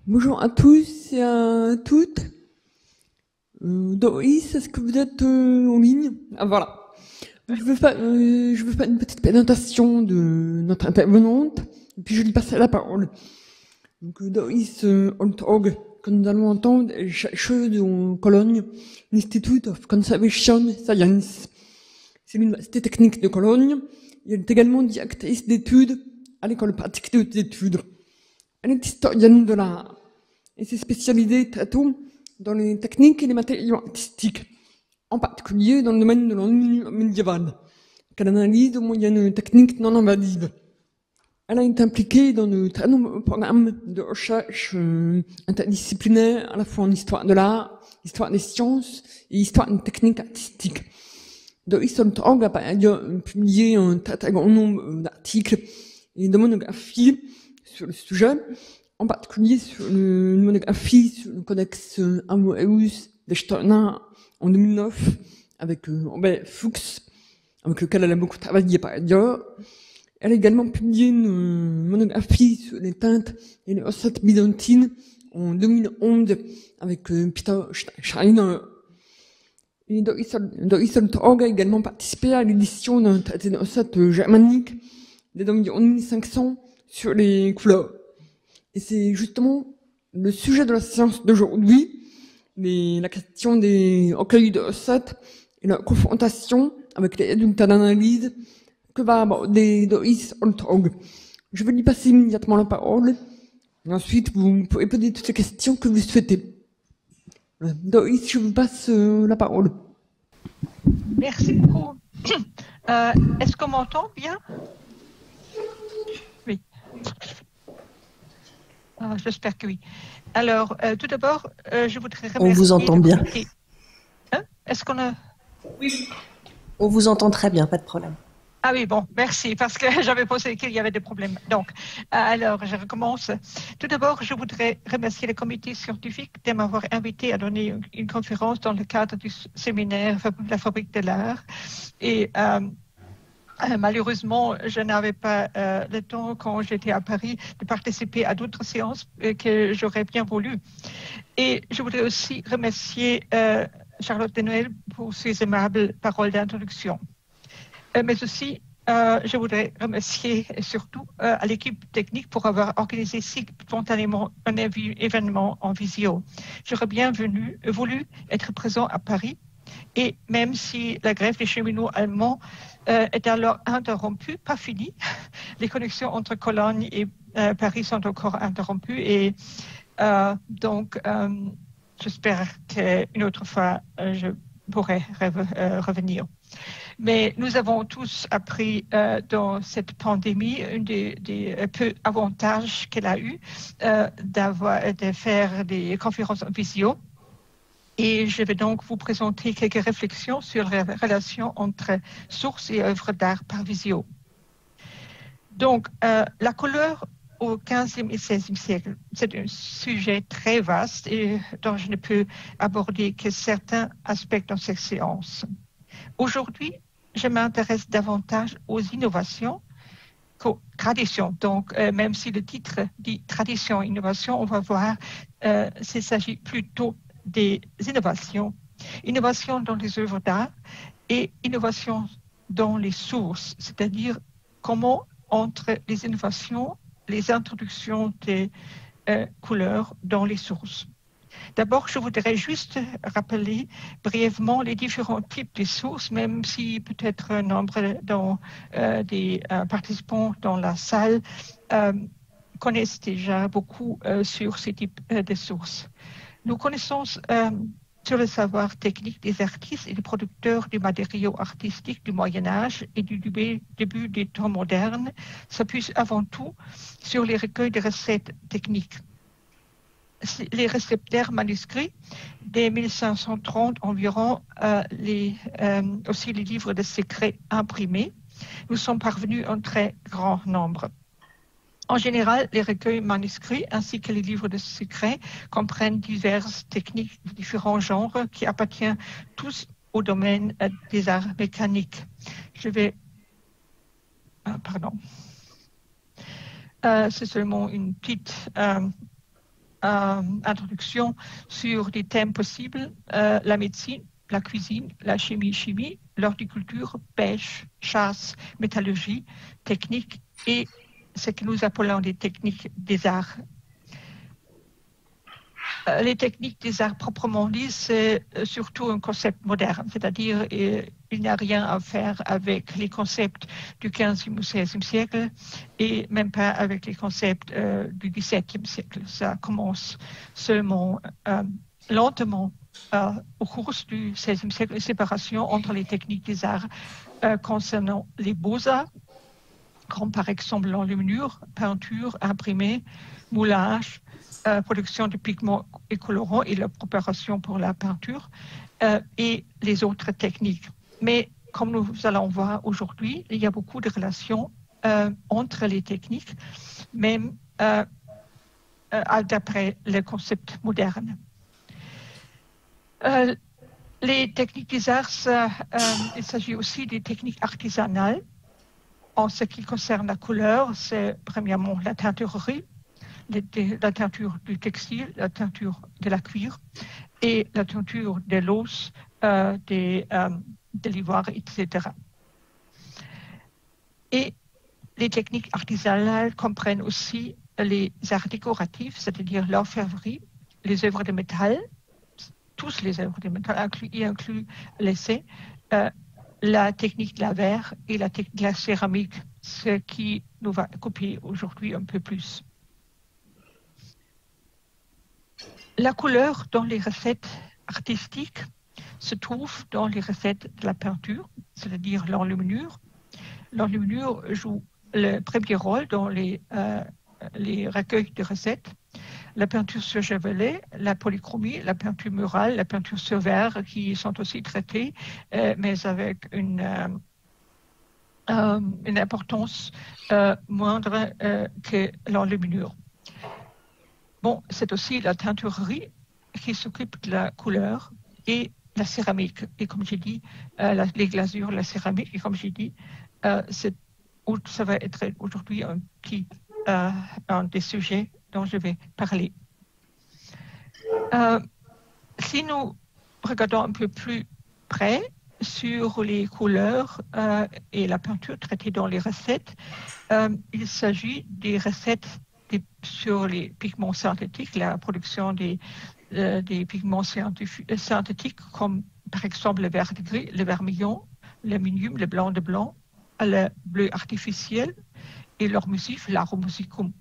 Bonjour à tous et à toutes. Doris, est-ce que vous êtes en ligne? Ah voilà. Je veux faire une petite présentation de notre intervenante, et puis je lui passe la parole. Donc Doris Oltog, que nous allons entendre, est chercheuse en Cologne, l'Institute of Conservation Science. C'est l'université technique de Cologne. Elle est également directrice d'études à l'école pratique des études. Elle est historienne de l'art et s'est spécialisée très tôt dans les techniques et les matériaux artistiques, en particulier dans le domaine de l'art médiéval, qu'elle analyse aux moyennes techniques non invasives. Elle a été impliquée dans de très nombreux programmes de recherche interdisciplinaires, à la fois en histoire de l'art, histoire des sciences et histoire des techniques artistiques. Doris Oltog a par ailleurs publié un très grand nombre d'articles et de monographies sur le sujet, en particulier sur une monographie sur le codex Amoeus de Steiner en 2009 avec Robert Fuchs, avec lequel elle a beaucoup travaillé par ailleurs. Elle a également publié une monographie sur les teintes et les recettes byzantines en 2011 avec Peter Schreiner. Et Doris Oltog a également participé à l'édition d'un traité de recettes germanique des environ 1500 sur les couleurs. Et c'est justement le sujet de la séance d'aujourd'hui, la question des recueils de recettes et la confrontation avec les résultats d'analyse que va aborder Doris Oltog. Je vais lui passer immédiatement la parole. Et ensuite, vous pouvez poser toutes les questions que vous souhaitez. Doris, je vous passe la parole. Merci beaucoup. Est-ce qu'on m'entend bien? Oui. J'espère que oui. Alors, tout d'abord, je voudrais remercier... On vous entend bien. Hein? Est-ce qu'on a... Oui. On vous entend très bien, pas de problème. Ah oui, bon, merci, parce que j'avais pensé qu'il y avait des problèmes. Donc, alors, je recommence. Tout d'abord, je voudrais remercier le comité scientifique de m'avoir invité à donner une conférence dans le cadre du séminaire La Fabrique de l'art. Et malheureusement, je n'avais pas le temps, quand j'étais à Paris, de participer à d'autres séances que j'aurais bien voulu. Et je voudrais aussi remercier Charlotte de Noël pour ses aimables paroles d'introduction. Mais aussi, je voudrais remercier surtout à l'équipe technique pour avoir organisé si spontanément un événement en visio. J'aurais bien voulu être présent à Paris, et même si la grève des cheminots allemands est alors interrompue, pas finie, les connexions entre Cologne et Paris sont encore interrompues, et donc j'espère qu'une autre fois je pourrai revenir. Mais nous avons tous appris dans cette pandémie un des peu avantages qu'elle a eu de faire des conférences en visio. Et je vais donc vous présenter quelques réflexions sur la relation entre sources et œuvres d'art par visio. Donc, la couleur au XVe et XVIe siècle, c'est un sujet très vaste et dont je ne peux aborder que certains aspects dans cette séance. Aujourd'hui, je m'intéresse davantage aux innovations qu'aux traditions. Donc, même si le titre dit tradition et innovation, on va voir qu'il s'agit plutôt des innovations. Innovations dans les œuvres d'art et innovations dans les sources, c'est-à-dire comment entre les innovations, les introductions des couleurs dans les sources. D'abord, je voudrais juste rappeler brièvement les différents types de sources, même si peut-être un nombre des participants dans la salle connaissent déjà beaucoup sur ces types de sources. Nous connaissons sur le savoir technique des artistes et des producteurs du matériau artistique du Moyen-Âge et du début des temps modernes s'appuie avant tout sur les recueils de recettes techniques. Les réceptaires manuscrits dès 1530 environ, aussi les livres de secrets imprimés, nous sont parvenus en très grand nombre. En général, les recueils manuscrits ainsi que les livres de secrets comprennent diverses techniques de différents genres qui appartiennent tous au domaine des arts mécaniques. Je vais... pardon. C'est seulement une petite introduction sur des thèmes possibles, la médecine, la cuisine, la chimie, l'horticulture, pêche, chasse, métallurgie, technique et ce que nous appelons des techniques des arts. Les techniques des arts proprement dit, c'est surtout un concept moderne, c'est-à-dire il n'y a rien à faire avec les concepts du 15e ou 16e siècle et même pas avec les concepts du 17e siècle. Ça commence seulement lentement au cours du 16e siècle, une séparation entre les techniques des arts concernant les beaux-arts, comme par exemple l'enluminure, peinture, imprimé, moulage, production de pigments et colorants et la préparation pour la peinture et les autres techniques. Mais comme nous allons voir aujourd'hui, il y a beaucoup de relations entre les techniques, même d'après les concepts modernes. Les techniques des arts, il s'agit aussi des techniques artisanales. En ce qui concerne la couleur, c'est premièrement la teinturerie, la teinture du textile, la teinture de la cuir et la teinture de l'os, de l'ivoire, etc. Et les techniques artisanales comprennent aussi les arts décoratifs, c'est-à-dire l'orfèvrerie, les œuvres de métal, tous les œuvres de métal, y inclus l'essai, la technique de la verre et la technique de la céramique, ce qui nous va occuper aujourd'hui un peu plus. La couleur dans les recettes artistiques se trouve dans les recettes de la peinture, c'est-à-dire l'enluminure. L'enluminure joue le premier rôle dans les recueils de recettes. La peinture sur javelet, la polychromie, la peinture murale, la peinture sur verre qui sont aussi traitées, mais avec une importance moindre que l'enluminure. Bon, c'est aussi la teinturerie qui s'occupe de la couleur et la céramique. Et comme j'ai dit, les glasures, la céramique, et comme j'ai dit, ça va être aujourd'hui un des sujets dont je vais parler. Si nous regardons un peu plus près sur les couleurs et la peinture traitée dans les recettes, il s'agit des recettes sur les pigments synthétiques, la production des pigments synthétiques comme par exemple le vert de gris, le vermillon, l'aluminium, le blanc de blanc, le bleu artificiel et l'hormusif, l'aromusicum.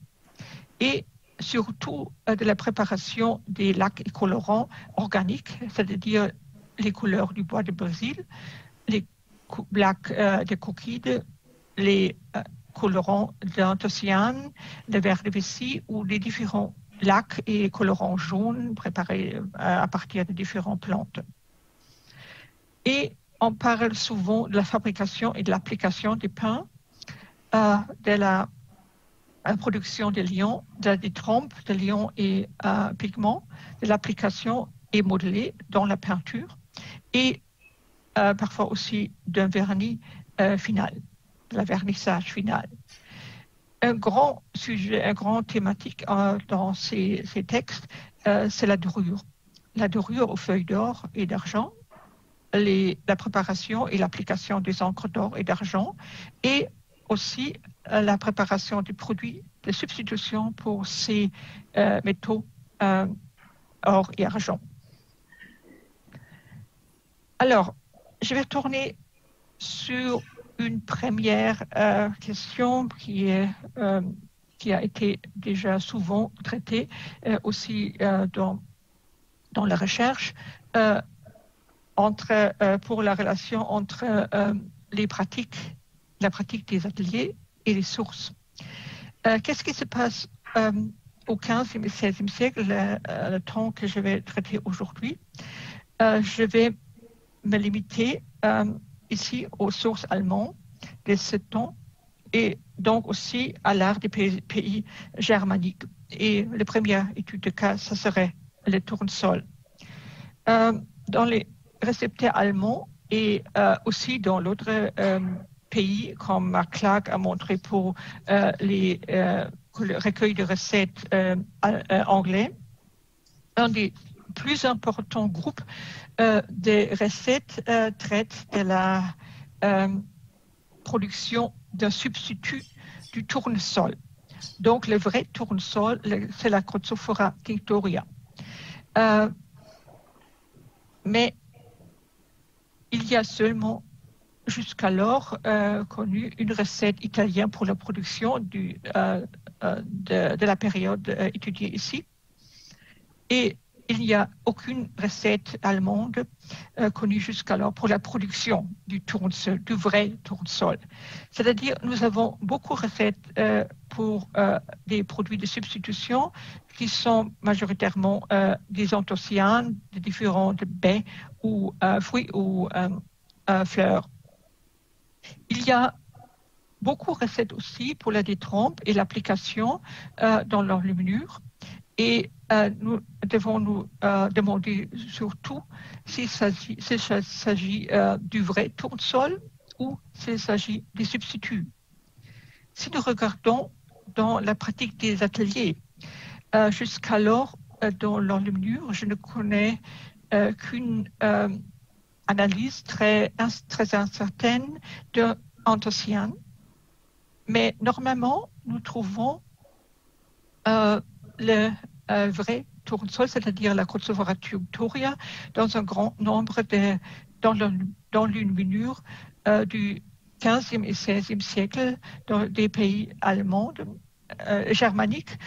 Et surtout de la préparation des lacs et colorants organiques, c'est-à-dire les couleurs du bois de Brésil, les lacs de coquille, les colorants d'anthocyane, le verre de vessie ou les différents lacs et colorants jaunes préparés à partir de différentes plantes. Et on parle souvent de la fabrication et de l'application des pains, de la production de lions, des trompes de lions et pigments, de l'application et modelée dans la peinture et parfois aussi d'un vernis final, de la vernissage final. Un grand sujet, un grand thématique dans ces textes, c'est la dorure. La dorure aux feuilles d'or et d'argent, la préparation et l'application des encres d'or et d'argent et aussi la préparation des produits de substitution pour ces métaux or et argent. Alors, je vais tourner sur une première question qui a été déjà souvent traitée aussi dans la recherche pour la relation entre la pratique des ateliers et les sources. Qu'est-ce qui se passe au XVe et XVIe siècle, le temps que je vais traiter aujourd'hui? Je vais me limiter ici aux sources allemandes de ce temps et donc aussi à l'art des pays germaniques. Et la première étude de cas, ça serait le tournesol. Dans les récepteurs allemands et aussi dans d'autres pays, comme Marc Clark a montré pour les recueils de recettes anglais, un des plus importants groupes des recettes traite de la production d'un substitut du tournesol. Donc, le vrai tournesol, c'est la Chrysophora tinctoria. Mais il y a seulement jusqu'alors connu une recette italienne pour la production de la période étudiée ici. Et il n'y a aucune recette allemande connue jusqu'alors pour la production du tournesol, du vrai tournesol. C'est-à-dire, nous avons beaucoup de recettes pour des produits de substitution qui sont majoritairement des anthocyanes, de différentes baies ou fruits ou fleurs. Il y a beaucoup de recettes aussi pour la détrempe et l'application dans l'enluminure. Et nous devons nous demander surtout s'il s'agit du vrai tournesol ou s'il s'agit des substituts. Si nous regardons dans la pratique des ateliers, jusqu'alors dans l'enluminure, je ne connais qu'une analyse très incertaine d'un anthocyane. Mais normalement, nous trouvons le vrai tournesol, c'est-à-dire la Chrysophora tinctoria, dans un grand nombre d'enluminures du 15e et 16e siècle dans des pays allemands, germaniques,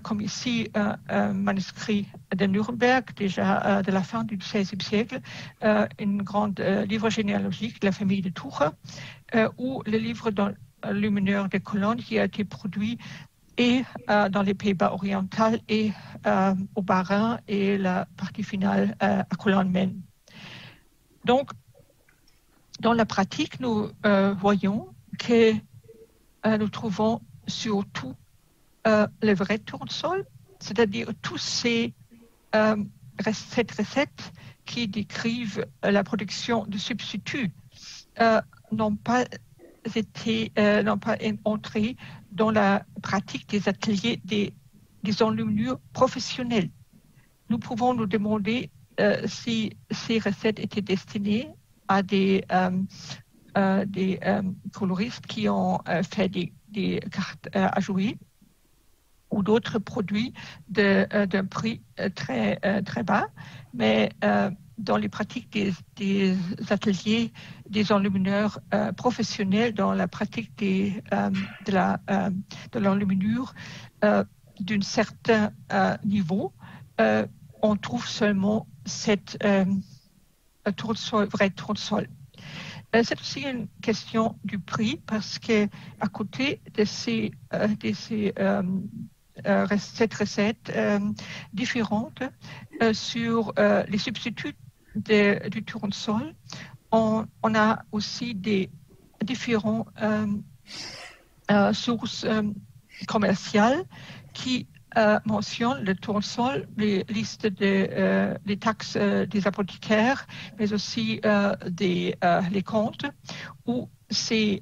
comme ici un manuscrit de Nuremberg, déjà de la fin du XVIe siècle, une grande livre généalogique de la famille de Tucher, ou le livre d'enluminure de Cologne qui a été produit et dans les Pays-Bas orientaux et au Bas-Rhin et la partie finale à Cologne-Maine. Donc, dans la pratique, nous voyons que nous trouvons surtout le vrai tournesol, c'est-à-dire tous ces recettes qui décrivent la production de substituts n'ont pas entré dans la pratique des ateliers des enluminures professionnels. Nous pouvons nous demander si ces recettes étaient destinées à des coloristes qui ont fait des cartes à jouer ou d'autres produits d'un prix très bas, mais dans les pratiques des ateliers des enlumineurs professionnels, dans la pratique de l'enluminure d'un certain niveau, on trouve seulement cette vrai tournesol. C'est aussi une question du prix parce que à côté de cette recette différente sur les substituts du tournesol, on a aussi des différentes sources commerciales qui mentionnent le tournesol, les listes des taxes des apothicaires, mais aussi les comptes où ces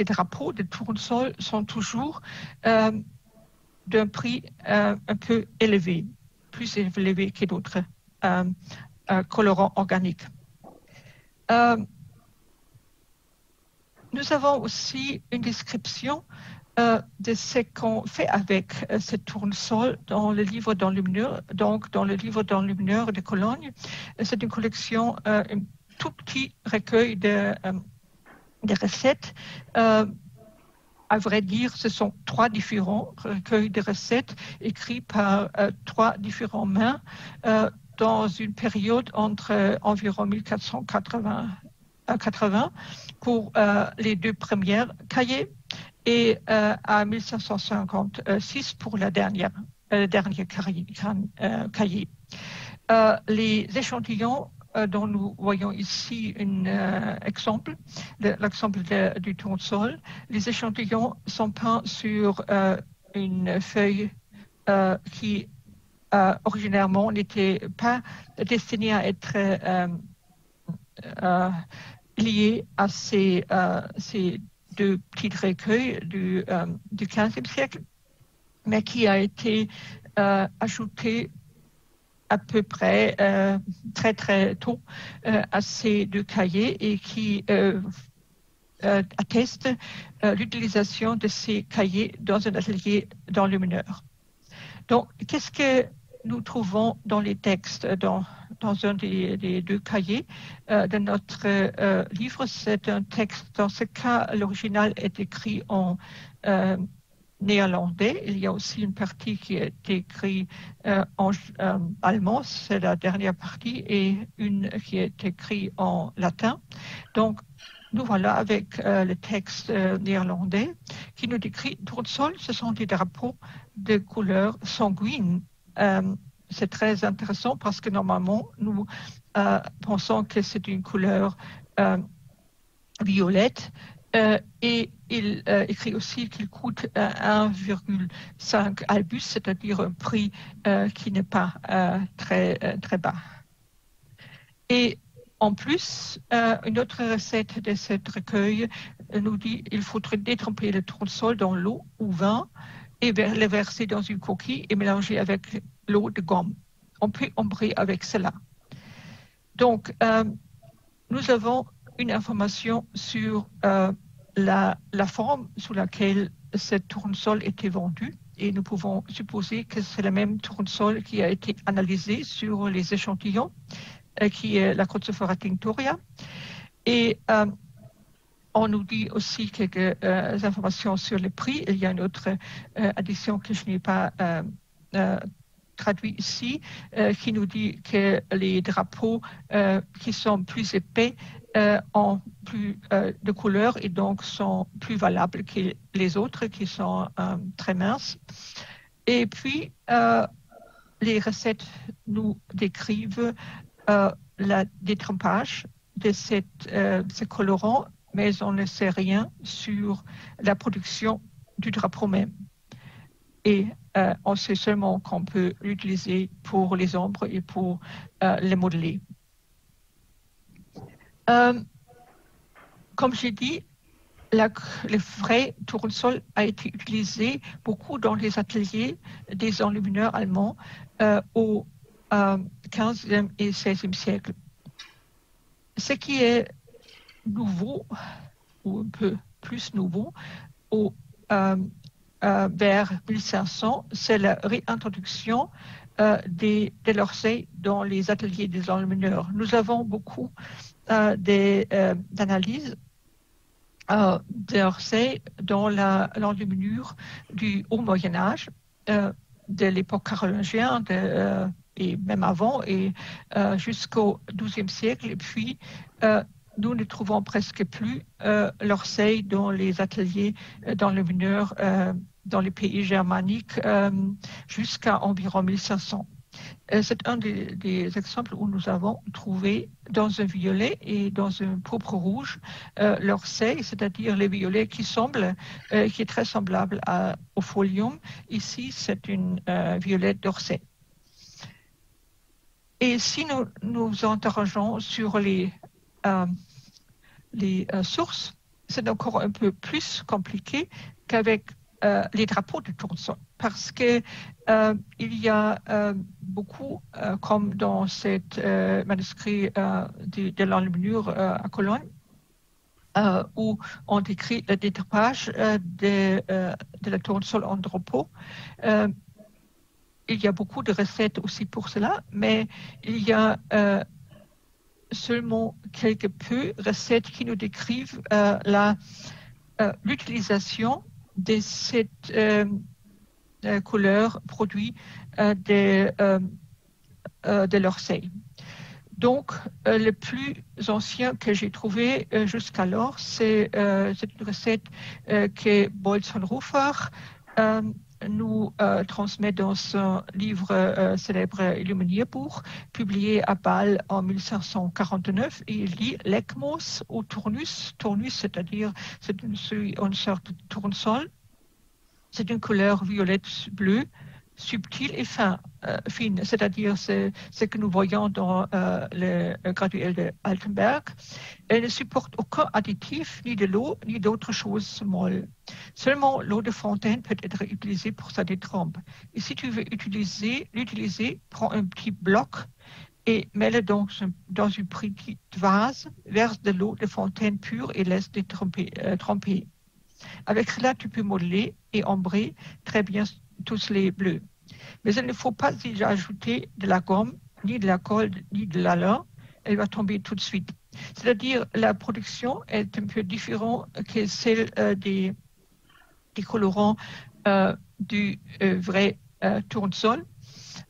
drapeaux de tournesol sont toujours d'un prix un peu élevé, plus élevé que d'autres colorants organiques. Nous avons aussi une description de ce qu'on fait avec ce tournesol dans le livre d'enluminure, donc dans le livre d'enluminure de Cologne. C'est une collection, un tout petit recueil de recettes. À vrai dire, ce sont 3 différents recueils de recettes écrits par 3 différentes mains dans une période entre environ 1480 pour les 2 premières cahiers et à 1556 pour le dernier cahier. Les échantillons dont nous voyons ici un exemple, l'exemple du tournesol. Les échantillons sont peints sur une feuille qui originairement n'était pas destinée à être liée à ces 2 petits recueils du XVe siècle, mais qui a été ajouté à peu près très très tôt à ces deux cahiers et qui atteste l'utilisation de ces cahiers dans un atelier d'enlumineur. Donc, qu'est-ce que nous trouvons dans les textes, dans un des deux cahiers de notre livre? C'est un texte, dans ce cas, l'original est écrit en néerlandais. Il y a aussi une partie qui est écrite en allemand, c'est la dernière partie, et une qui est écrite en latin. Donc, nous voilà avec le texte néerlandais qui nous décrit tournesol, ce sont des drapeaux de couleur sanguine. C'est très intéressant parce que normalement, nous pensons que c'est une couleur violette. Et il écrit aussi qu'il coûte 1,5 albus, c'est-à-dire un prix qui n'est pas très bas. Et en plus, une autre recette de ce recueil nous dit qu'il faudrait détremper le tournesol dans l'eau ou vin et le verser dans une coquille et mélanger avec l'eau de gomme. On peut ombrer avec cela. Donc, nous avons une information sur la forme sous laquelle ce tournesol était vendu et nous pouvons supposer que c'est le même tournesol qui a été analysé sur les échantillons qui est la Creutzfeldter Tinctoria. Et on nous dit aussi quelques informations sur le prix. Il y a une autre addition que je n'ai pas traduite ici, qui nous dit que les drapeaux qui sont plus épais ont plus de couleur et donc sont plus valables que les autres qui sont très minces. Et puis, les recettes nous décrivent le détrempage de ce colorant, mais on ne sait rien sur la production du drapeau même. Et on sait seulement qu'on peut l'utiliser pour les ombres et pour les modeler. Comme j'ai dit, le vrai tournesol a été utilisé beaucoup dans les ateliers des enlumineurs allemands au XVe et XVIe siècle. Ce qui est nouveau, ou un peu plus nouveau, vers 1500, c'est la réintroduction de l'orsay dans les ateliers des enlumineurs. Nous avons beaucoup d'analyses d'orsay dans l'enluminure du Haut Moyen-Âge, de l'époque carolingienne, et même avant, et jusqu'au XIIe siècle. Et puis, nous ne trouvons presque plus l'orsay dans les ateliers d'enlumineurs dans les pays germaniques jusqu'à environ 1500. C'est un des exemples où nous avons trouvé dans un violet et dans un pourpre rouge l'orsay, c'est-à-dire les violets qui est très semblable au folium. Ici, c'est une violette d'orsay. Et si nous nous interrogeons sur les sources, c'est encore un peu plus compliqué qu'avec les drapeaux de tournesol, parce que il y a beaucoup, comme dans cet manuscrit de l'enluminure à Cologne, où on décrit le détrempage de la tournesol en drapeau. Il y a beaucoup de recettes aussi pour cela, mais il y a seulement quelques peu recettes qui nous décrivent l'utilisation de cette couleur produite de l'orsay. Donc, le plus ancien que j'ai trouvé jusqu'alors, c'est une recette que Bolz-Hofer nous transmet dans son livre célèbre Illuminierbuch, publié à Bâle en 1549. Et il dit l'ecmos ou tournus, c'est-à-dire c'est une sorte de tournesol. C'est une couleur violette bleue, subtile et fin, fine, c'est-à-dire ce que nous voyons dans le graduel de Altenberg. Elle ne supporte aucun additif, ni de l'eau, ni d'autres choses molles. Seulement, l'eau de fontaine peut être utilisée pour sa détrempe. Et si tu veux l'utiliser, prends un petit bloc et mets-le dans une petite vase, verse de l'eau de fontaine pure et laisse tremper. Avec cela, tu peux modeler et ombrer très bien tous les bleus. Mais il ne faut pas y ajouter de la gomme, ni de la colle, ni de la lin. Elle va tomber tout de suite. C'est-à-dire, la production est un peu différente que celle des colorants du vrai tournesol,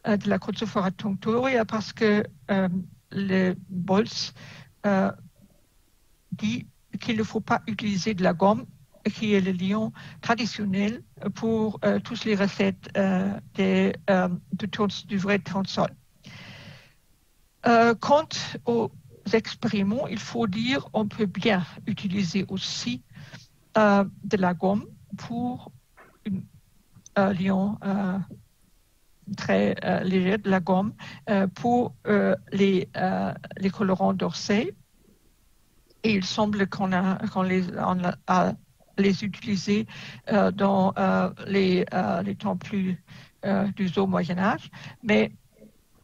de la Chrysophora tinctoria, parce que le Bolz dit qu'il ne faut pas utiliser de la gomme, qui est le liant traditionnel pour toutes les recettes du vrai tournesol. Quant aux expériments, il faut dire qu'on peut bien utiliser aussi de la gomme pour un liant très léger, de la gomme pour les colorants d'Orsay. Et il semble qu'on a les utiliser dans les temps plus du haut Moyen-Âge. Mais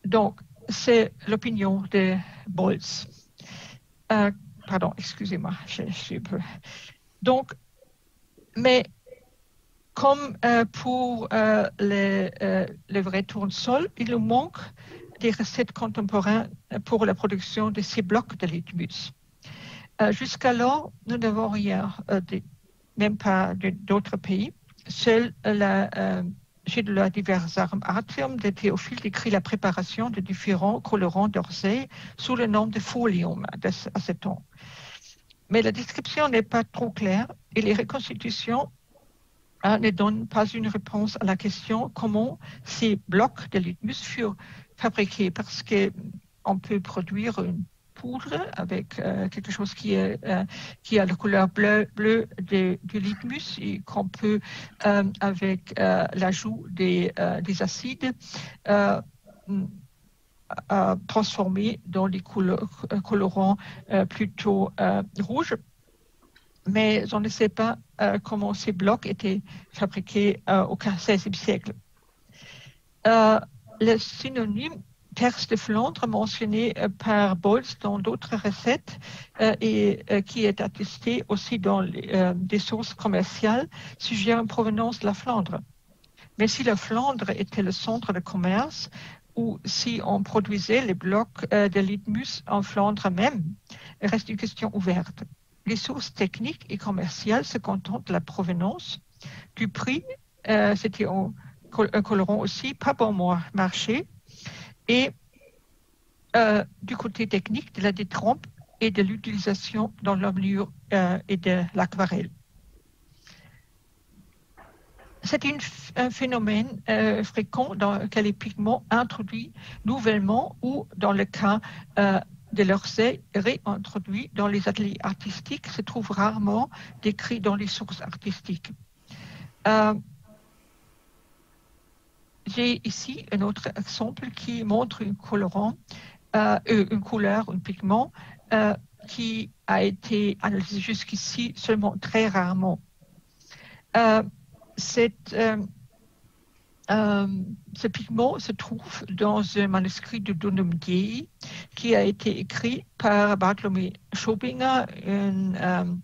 donc, c'est l'opinion de Bolz. Pardon, excusez-moi, je suis un peu... Donc, mais comme pour le vrai tournesol, il nous manque des recettes contemporaines pour la production de ces blocs de litmus. Jusqu'alors, nous n'avons rien, même pas d'autres pays. Seul chez la Diversarum Artium de Théophile décrit la préparation de différents colorants d'Orsay sous le nom de folium d'acéton. Mais la description n'est pas trop claire et les reconstitutions ne donnent pas une réponse à la question comment ces blocs de litmus furent fabriqués, parce qu'on peut produire une poudre avec quelque chose qui a la couleur bleue du litmus et qu'on peut, avec l'ajout des acides, transformer dans des colorants plutôt rouges. Mais on ne sait pas comment ces blocs étaient fabriqués au XVIe siècle. Le synonyme terre de Flandre, mentionné par Bolz dans d'autres recettes et qui est attesté aussi dans des sources commerciales, suggère une provenance de la Flandre. Mais si la Flandre était le centre de commerce, ou si on produisait les blocs de litmus en Flandre même, reste une question ouverte. Les sources techniques et commerciales se contentent de la provenance, du prix, c'était un colorant aussi, pas bon marché, et du côté technique de la détrempe et de l'utilisation dans l'envelure et de l'aquarelle. C'est un phénomène fréquent que les pigments introduits nouvellement ou, dans le cas de l'Orsay, réintroduits dans les ateliers artistiques, se trouvent rarement décrits dans les sources artistiques. J'ai ici un autre exemple qui montre un colorant, une couleur, un pigment qui a été analysé jusqu'ici seulement très rarement. Ce pigment se trouve dans un manuscrit de Donum Dei qui a été écrit par Bartholomé Schobinger, un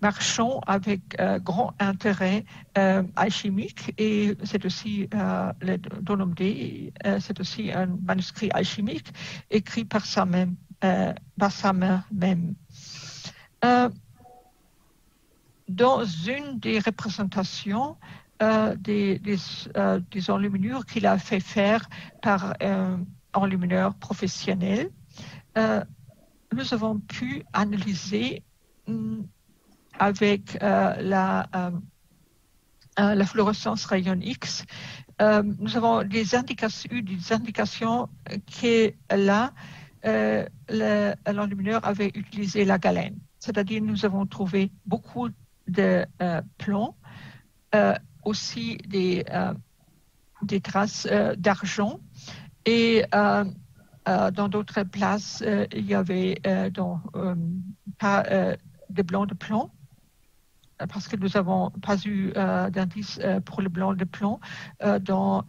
marchand avec grand intérêt alchimique, et c'est aussi le Donum Dei, c'est aussi un manuscrit alchimique écrit par sa main même. Dans une des représentations des enluminures qu'il a fait faire par un enlumineur professionnel, nous avons pu analyser avec la fluorescence rayon X, nous avons eu des indications que là, l'enlumineur avait utilisé la galène. C'est-à-dire, nous avons trouvé beaucoup de plomb, aussi des des traces d'argent et dans d'autres places, il y avait pas de blanc de plomb parce que nous n'avons pas eu d'indice pour le blanc de plomb dans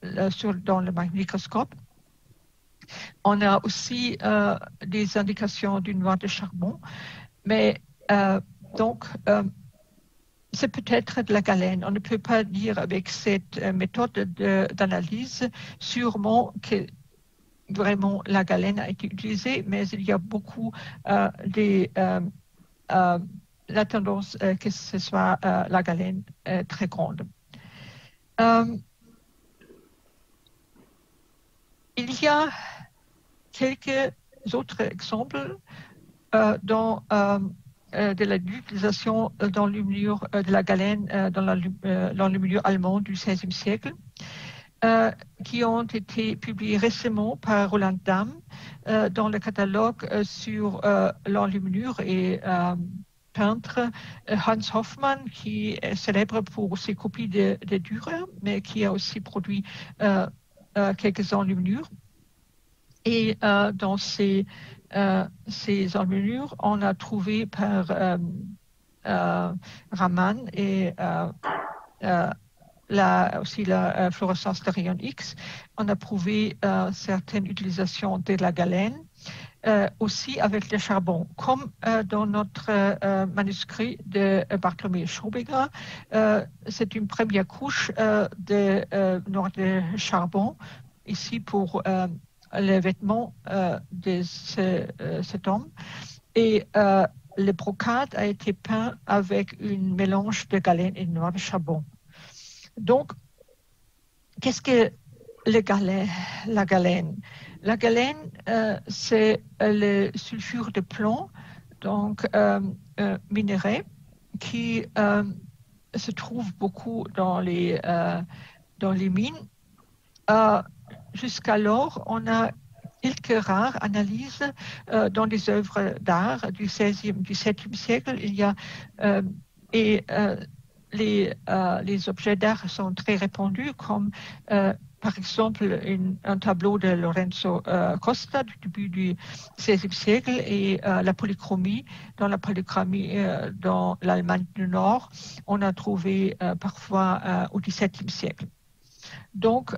le magnétoscope. On a aussi des indications d'une noix de charbon, mais donc c'est peut-être de la galène. On ne peut pas dire avec cette méthode d'analyse sûrement que vraiment la galène a été utilisée, mais il y a beaucoup la tendance que ce soit la galène très grande. Il y a quelques autres exemples de l'utilisation dans l'enluminure de la galène dans l'enluminure allemande du XVIe siècle, qui ont été publiés récemment par Roland Damm dans le catalogue sur l'enluminure et peintre Hans Hofmann, qui est célèbre pour ses copies de Dürer, mais qui a aussi produit quelques enluminures. Et dans ces enluminures, on a trouvé par Raman et aussi la fluorescence de rayon X, on a prouvé certaines utilisations de la galène, aussi avec le charbon. Comme dans notre manuscrit de Bartholomew Schobiger, c'est une première couche de noix de charbon, ici pour les vêtements de cet homme. Et le brocade a été peint avec un mélange de galène et de noix de charbon. Donc, qu'est-ce que la galène? La galène, c'est le sulfure de plomb, donc minéré, qui se trouve beaucoup dans les mines. Jusqu'alors, on a quelques rares analyses dans les œuvres d'art du XVIIe siècle. Il y a les objets d'art sont très répandus, comme par exemple un tableau de Lorenzo Costa du début du XVIe siècle et la polychromie. Dans la polychromie dans l'Allemagne du Nord, on a trouvé parfois au XVIIe siècle. Donc,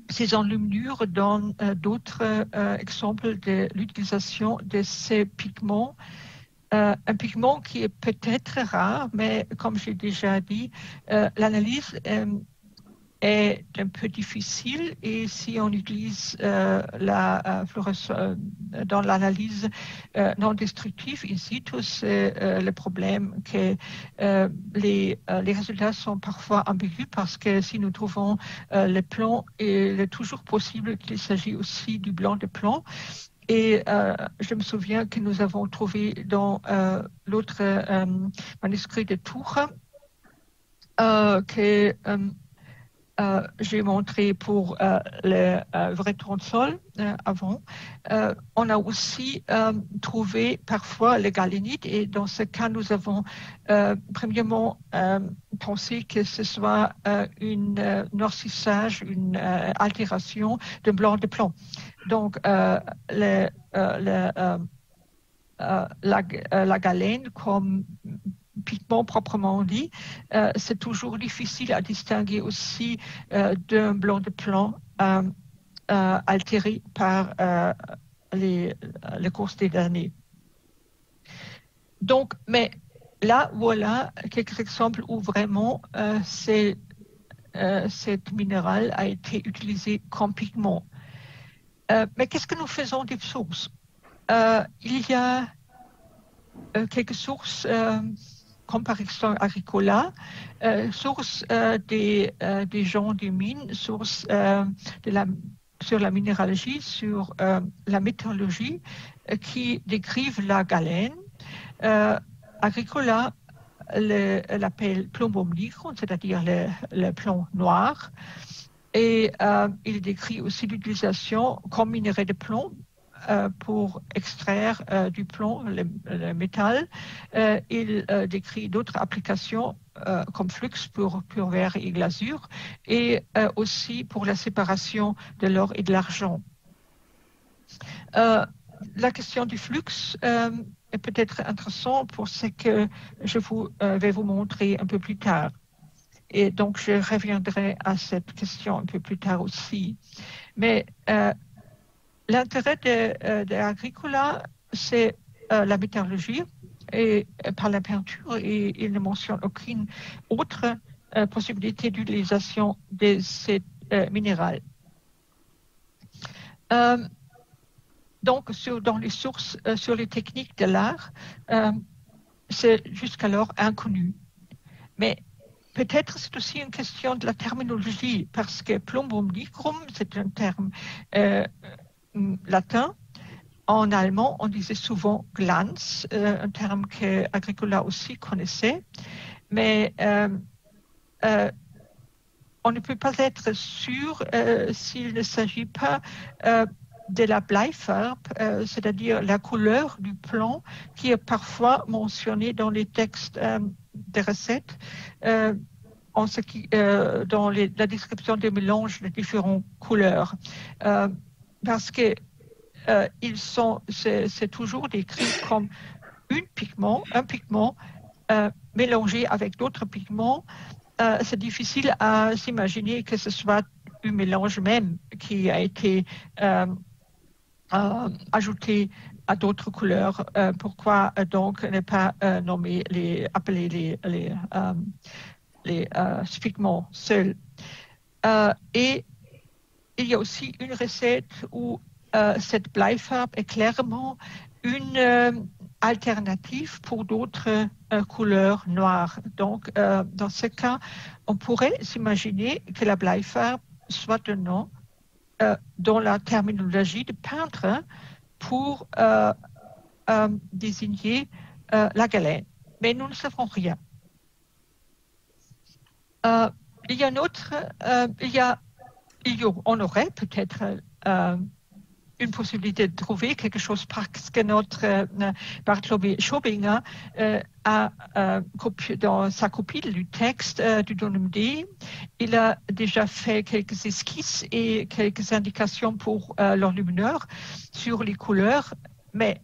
ces enluminures donnent d'autres exemples de l'utilisation de ces pigments. Un pigment qui est peut-être rare, mais comme j'ai déjà dit, l'analyse est un peu difficile et si on utilise la fluorescence dans l'analyse non destructive, in situ, c'est le problème que les résultats sont parfois ambigus parce que si nous trouvons le plomb, il est toujours possible qu'il s'agit aussi du blanc de plomb. Et je me souviens que nous avons trouvé dans l'autre manuscrit de Tours que j'ai montré pour le vrai tournesol avant. On a aussi trouvé parfois le galénite et dans ce cas, nous avons premièrement pensé que ce soit un noircissage, une altération de blanc de plomb. Donc, la galène comme pigment proprement dit, c'est toujours difficile à distinguer aussi d'un blanc de plomb altéré par le cours des années. Donc, mais là, voilà quelques exemples où vraiment cette minéral a été utilisé comme pigment. Mais qu'est-ce que nous faisons des sources? Il y a quelques sources comme par exemple Agricola, source des gens des mines, source sur la minéralogie, sur la météorologie, qui décrivent la galène. Agricola l'appelle plombum nigrum, c'est-à-dire le plomb noir. Et il décrit aussi l'utilisation comme minerai de plomb pour extraire du plomb, le métal. Il décrit d'autres applications comme flux pour verre et glasure, et aussi pour la séparation de l'or et de l'argent. La question du flux est peut-être intéressante pour ce que je vais vous montrer un peu plus tard. Et donc, je reviendrai à cette question un peu plus tard aussi. Mais l'intérêt de Agricola, c'est la métallurgie et par la peinture, et il ne mentionne aucune autre possibilité d'utilisation de ces minéraux. Donc, dans les sources sur les techniques de l'art, c'est jusqu'alors inconnu. Mais peut-être c'est aussi une question de la terminologie, parce que plumbum nigrum, c'est un terme latin. En allemand, on disait souvent Glanz, un terme que Agricola aussi connaissait. Mais on ne peut pas être sûr s'il ne s'agit pas de la Bleifarbe, c'est-à-dire la couleur du plomb qui est parfois mentionnée dans les textes des recettes, dans la description des mélanges de différentes couleurs. Parce que c'est toujours décrit comme un pigment mélangé avec d'autres pigments. C'est difficile à s'imaginer que ce soit un mélange même qui a été ajouté à d'autres couleurs. Pourquoi donc ne pas appeler les pigments seuls? Et il y a aussi une recette où cette Bleifarbe est clairement une alternative pour d'autres couleurs noires. Donc, dans ce cas, on pourrait s'imaginer que la Bleifarbe soit un nom dans la terminologie de peintre pour désigner la galène. Mais nous ne savons rien. Il y a un autre, on aurait peut-être une possibilité de trouver quelque chose parce que notre Bartholomé Schobinger a dans sa copie du texte du Donum Dei, il a déjà fait quelques esquisses et quelques indications pour l'enlumineur sur les couleurs, mais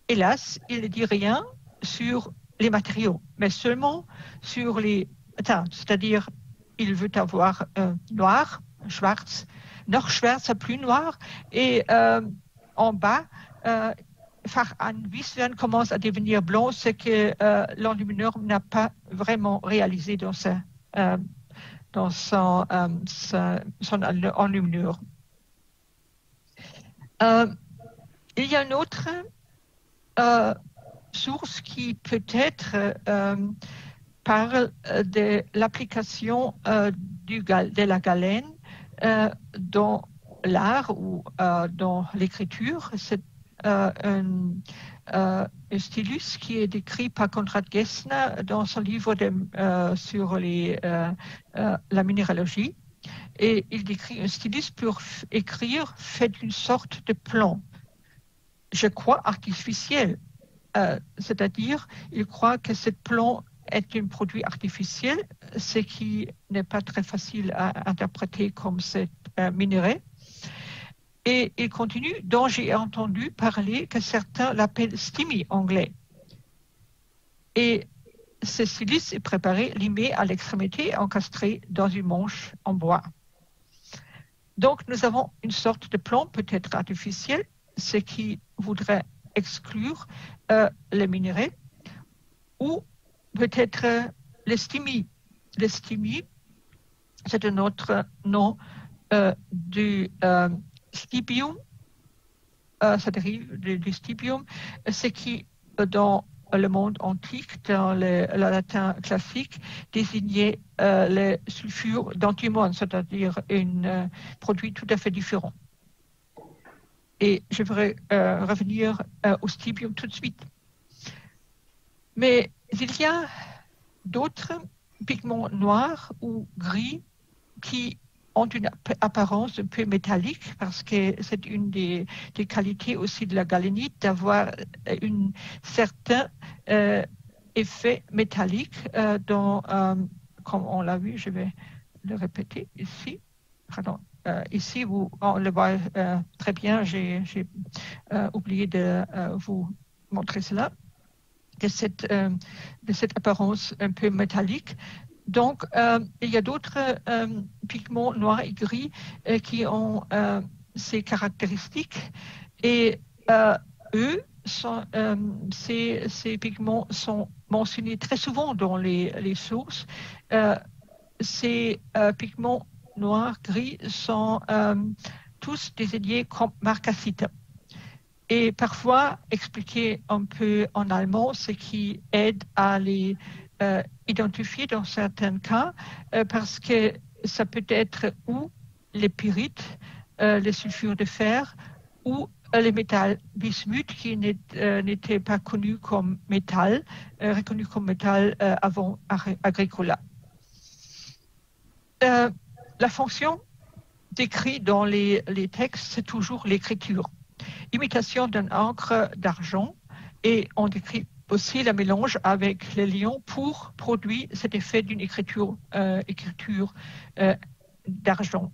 hélas, il ne dit rien sur les matériaux, mais seulement sur les teintes, c'est-à-dire il veut avoir noir, schwarz, noch schwärzer, plus noir, et en bas, Farbanvisern commence à devenir blanc, ce que l'enlumineur n'a pas vraiment réalisé dans son enluminure. Il y a une autre source qui peut-être parle de l'application de la galène dans l'art ou dans l'écriture. C'est un stylus qui est décrit par Konrad Gessner dans son livre sur la minéralogie. Et il décrit un stylus pour écrire fait d'une sorte de plomb, je crois artificiel. C'est-à-dire, il croit que ce plomb est un produit artificiel, ce qui n'est pas très facile à interpréter comme cet minerai. Et il continue, dont j'ai entendu parler que certains l'appellent stimie anglais. Et ce silice est préparé, limé à l'extrémité, encastré dans une manche en bois. Donc nous avons une sorte de plomb peut-être artificiel, ce qui voudrait exclure les minerais, ou peut-être le stimie. Le stimie, c'est un autre nom du stibium, ça dérive du stibium, ce qui, dans le monde antique, dans le latin classique, désignait le sulfure d'antimone, c'est-à-dire un produit tout à fait différent. Et je vais revenir au stibium tout de suite. Mais il y a d'autres pigments noirs ou gris qui ont une apparence un peu métallique parce que c'est une des qualités aussi de la galénite d'avoir un certain effet métallique comme on l'a vu, je vais le répéter ici. Pardon. Ici, on le voit très bien, j'ai oublié de vous montrer cela, de cette apparence un peu métallique. Donc, il y a d'autres pigments noirs et gris qui ont ces caractéristiques et ces pigments sont mentionnés très souvent dans les sources. Ces pigments noirs, gris sont tous désignés comme marcasite. Et parfois expliquer un peu en allemand, ce qui aide à les identifier dans certains cas, parce que ça peut être ou les pyrites, les sulfures de fer, ou les métals bismuth qui n'étaient pas connus comme métal, reconnus comme métal avant Agricola. La fonction décrite dans les textes, c'est toujours l'écriture. Imitation d'une encre d'argent, et on décrit aussi le mélange avec les lions pour produire cet effet d'une écriture d'argent.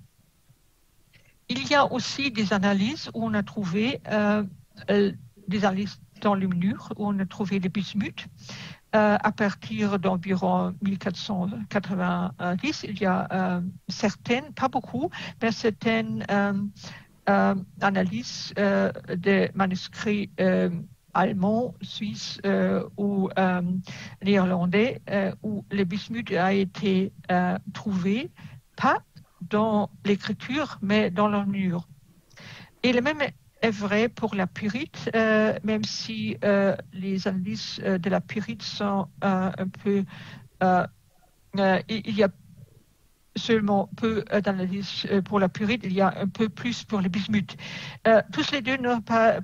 Il y a aussi des analyses où on a trouvé des analyses d'enluminure, où on a trouvé le bismuth. À partir d'environ 1490, il y a certaines, pas beaucoup, mais certaines analyses des manuscrits allemands, suisses ou néerlandais où le bismuth a été trouvé, pas dans l'écriture, mais dans l'enluminure. Et le même est vrai pour la pyrite, même si les analyses de la pyrite sont un peu... il y a seulement peu d'analyses pour la pyrite, il y a un peu plus pour le bismuth. Tous les deux n'ont pas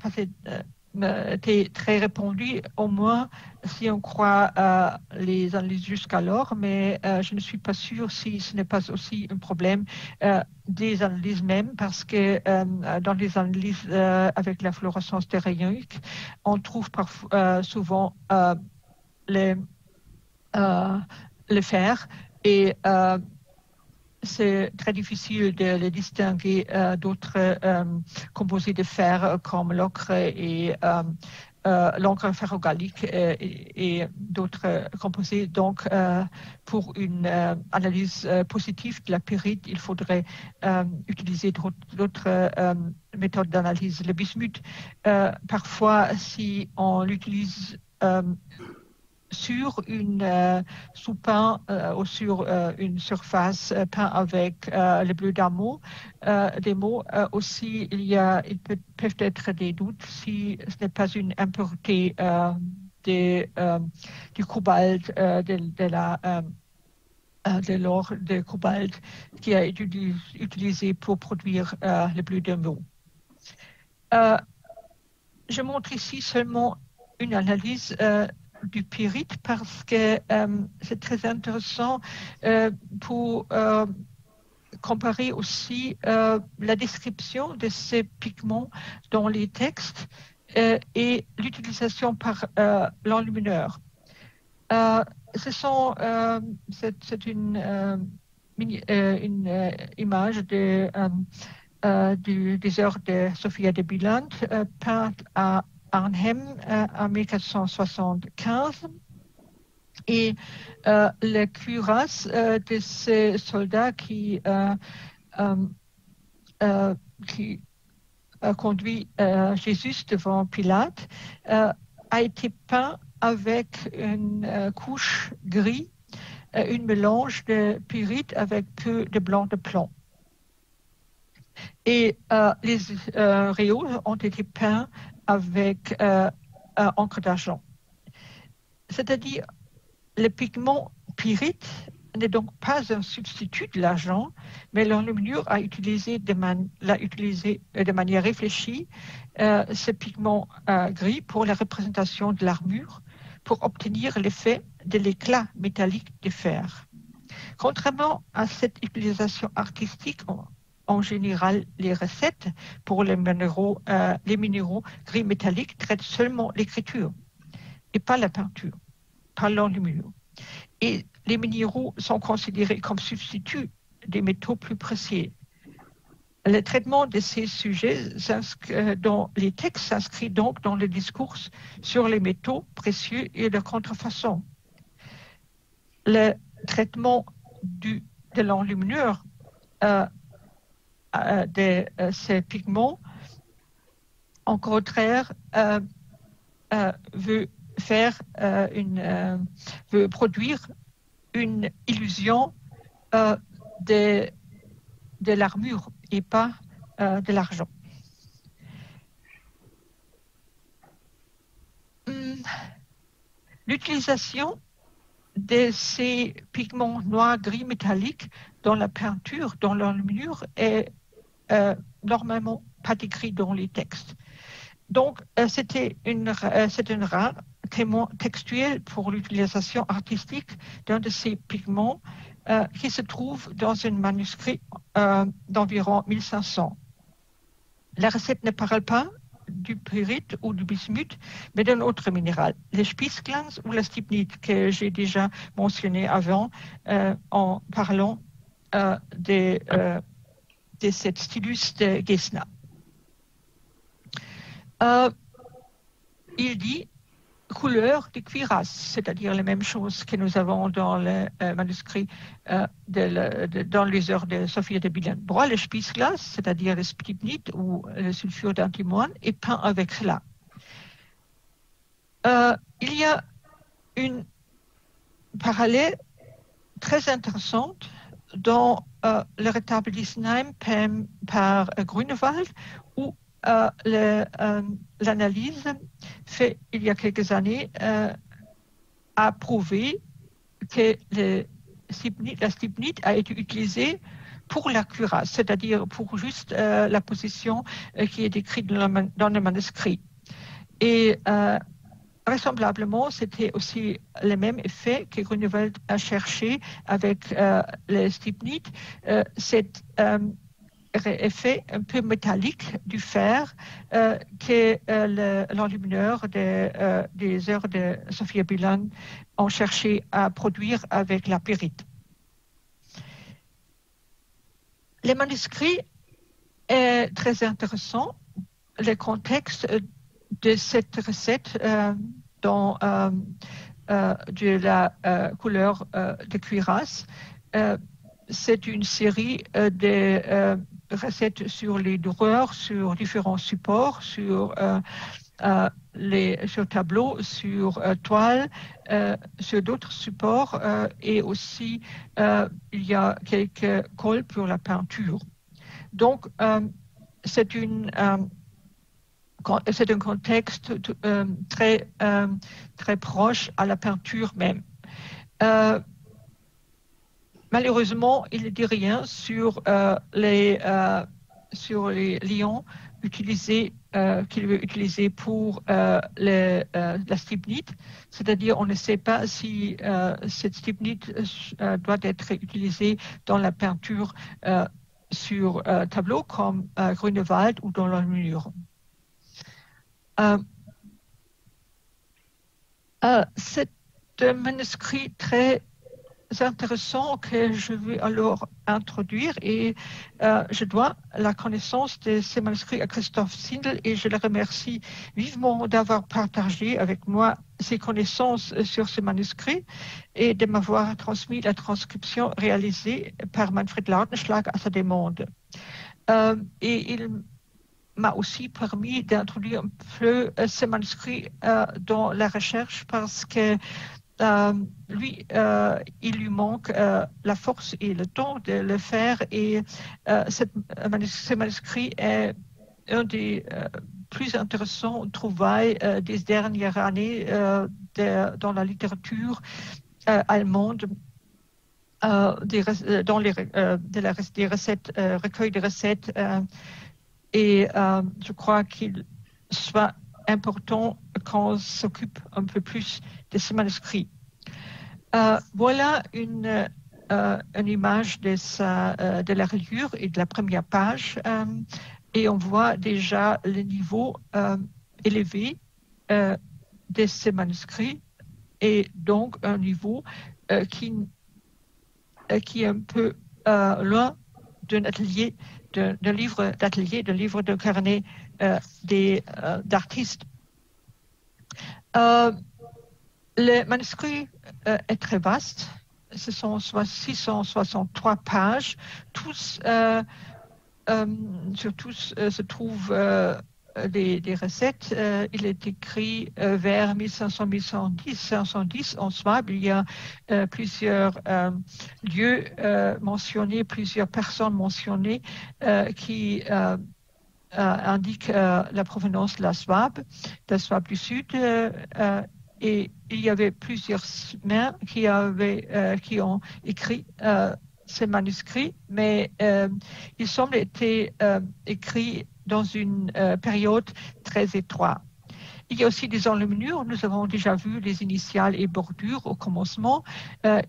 été très répandus, au moins si on croit les analyses jusqu'alors, mais je ne suis pas sûre si ce n'est pas aussi un problème des analyses même, parce que dans les analyses avec la fluorescence des rayons X, on trouve souvent le fer, et c'est très difficile de les distinguer d'autres composés de fer comme l'ocre et l'encre ferrogallique et d'autres composés. Donc, pour une analyse positive de la pyrite, il faudrait utiliser d'autres méthodes d'analyse. Le bismuth, parfois, si on l'utilise sur une sous-peint ou sur une surface peint avec le bleu d'amour, des mots aussi, il peuvent être des doutes si ce n'est pas une impureté du cobalt, de l'or de cobalt qui a été utilisé pour produire le bleu d'amour. Je montre ici seulement une analyse du pyrite parce que c'est très intéressant pour comparer aussi la description de ces pigments dans les textes et l'utilisation par l'enlumineur. C'est une image des heures de Sophia de Bülent peinte à Arnhem en 1475, et les cuirasses de ces soldats qui conduit Jésus devant Pilate a été peint avec une couche gris, un mélange de pyrite avec peu de blanc de plomb. Et les rayons ont été peints avec encre d'argent. C'est-à-dire, le pigment pyrite n'est donc pas un substitut de l'argent, mais l'enluminure l'a utilisé de manière réfléchie, ce pigment gris pour la représentation de l'armure, pour obtenir l'effet de l'éclat métallique du fer. Contrairement à cette utilisation artistique, en général, les recettes pour les minéraux gris métalliques traitent seulement l'écriture et pas la peinture, pas l'enluminure. Et les minéraux sont considérés comme substituts des métaux plus précieux. Le traitement de ces sujets dans les textes s'inscrit donc dans le discours sur les métaux précieux et leur contrefaçon. Le traitement de l'enluminure de ces pigments, en contraire, veut produire une illusion de l'armure et pas de l'argent. L'utilisation de ces pigments noirs gris métalliques dans la peinture, dans l'enluminure, est normalement pas décrit dans les textes. Donc, c'est un rare témoin textuel pour l'utilisation artistique d'un de ces pigments qui se trouve dans un manuscrit d'environ 1500. La recette ne parle pas du pyrite ou du bismuth, mais d'un autre minéral, le Spießglanz ou la stibnite, que j'ai déjà mentionné avant en parlant de cette stylus de Gesner. Il dit couleur de cuirasse, c'est-à-dire la même chose que nous avons dans le manuscrit dans les heures de Sophia de Billenbroich. Le Spießglas, c'est-à-dire le stibnite ou le sulfure d'antimoine, est peint avec là. Il y a une parallèle très intéressante dans le retable d'Isenheim par Grunewald, où l'analyse faite il y a quelques années a prouvé que la stibnite a été utilisée pour la cuirasse, c'est-à-dire pour juste la position qui est décrite dans le manuscrit. Et vraisemblablement, c'était aussi le même effet que Grunewald a cherché avec le stibnite, cet effet un peu métallique du fer que l'enlumineur des heures de Sophia Bilan ont cherché à produire avec la pyrite. Le manuscrit est très intéressant. Le contexte de cette recette de la couleur de cuirasse, c'est une série de recettes sur les dorures, sur différents supports, sur tableau, sur toile, sur d'autres supports et aussi il y a quelques cols pour la peinture. Donc c'est un contexte très proche à la peinture même. Malheureusement, il ne dit rien sur les lions utilisés qu'il veut utiliser pour la stibnite, c'est-à-dire on ne sait pas si cette stibnite doit être utilisée dans la peinture sur tableau comme Grunewald ou dans l'enluminure. C'est un manuscrit très intéressant que je vais alors introduire et je dois la connaissance de ces manuscrits à Christoph Sindel et je le remercie vivement d'avoir partagé avec moi ses connaissances sur ce manuscrit et de m'avoir transmis la transcription réalisée par Manfred Lautenschlag à sa demande. Et il m'a aussi permis d'introduire un peu ce manuscrit dans la recherche parce que il lui manque la force et le temps de le faire et ce manuscrit est un des plus intéressants trouvailles des dernières années dans la littérature allemande des recettes, recueils de recettes et je crois qu'il soit important qu'on s'occupe un peu plus de ce manuscrit. Voilà une une image de la reliure et de la première page et on voit déjà le niveau élevé de ces manuscrits et donc un niveau qui est un peu loin d'un atelier, d'un livre d'atelier, d'un livre de carnet d'artistes. Le manuscrit est très vaste. Ce sont 663 pages. Sur tous se trouvent des recettes. Il est écrit vers 1500-1110 en Souabe. Il y a plusieurs lieux mentionnés, plusieurs personnes mentionnées qui indiquent la provenance de la Souabe du Sud. Et il y avait plusieurs mains qui ont écrit ces manuscrits, mais il semble être écrit dans une période très étroite. Il y a aussi des enluminures. Nous avons déjà vu les initiales et bordures au commencement.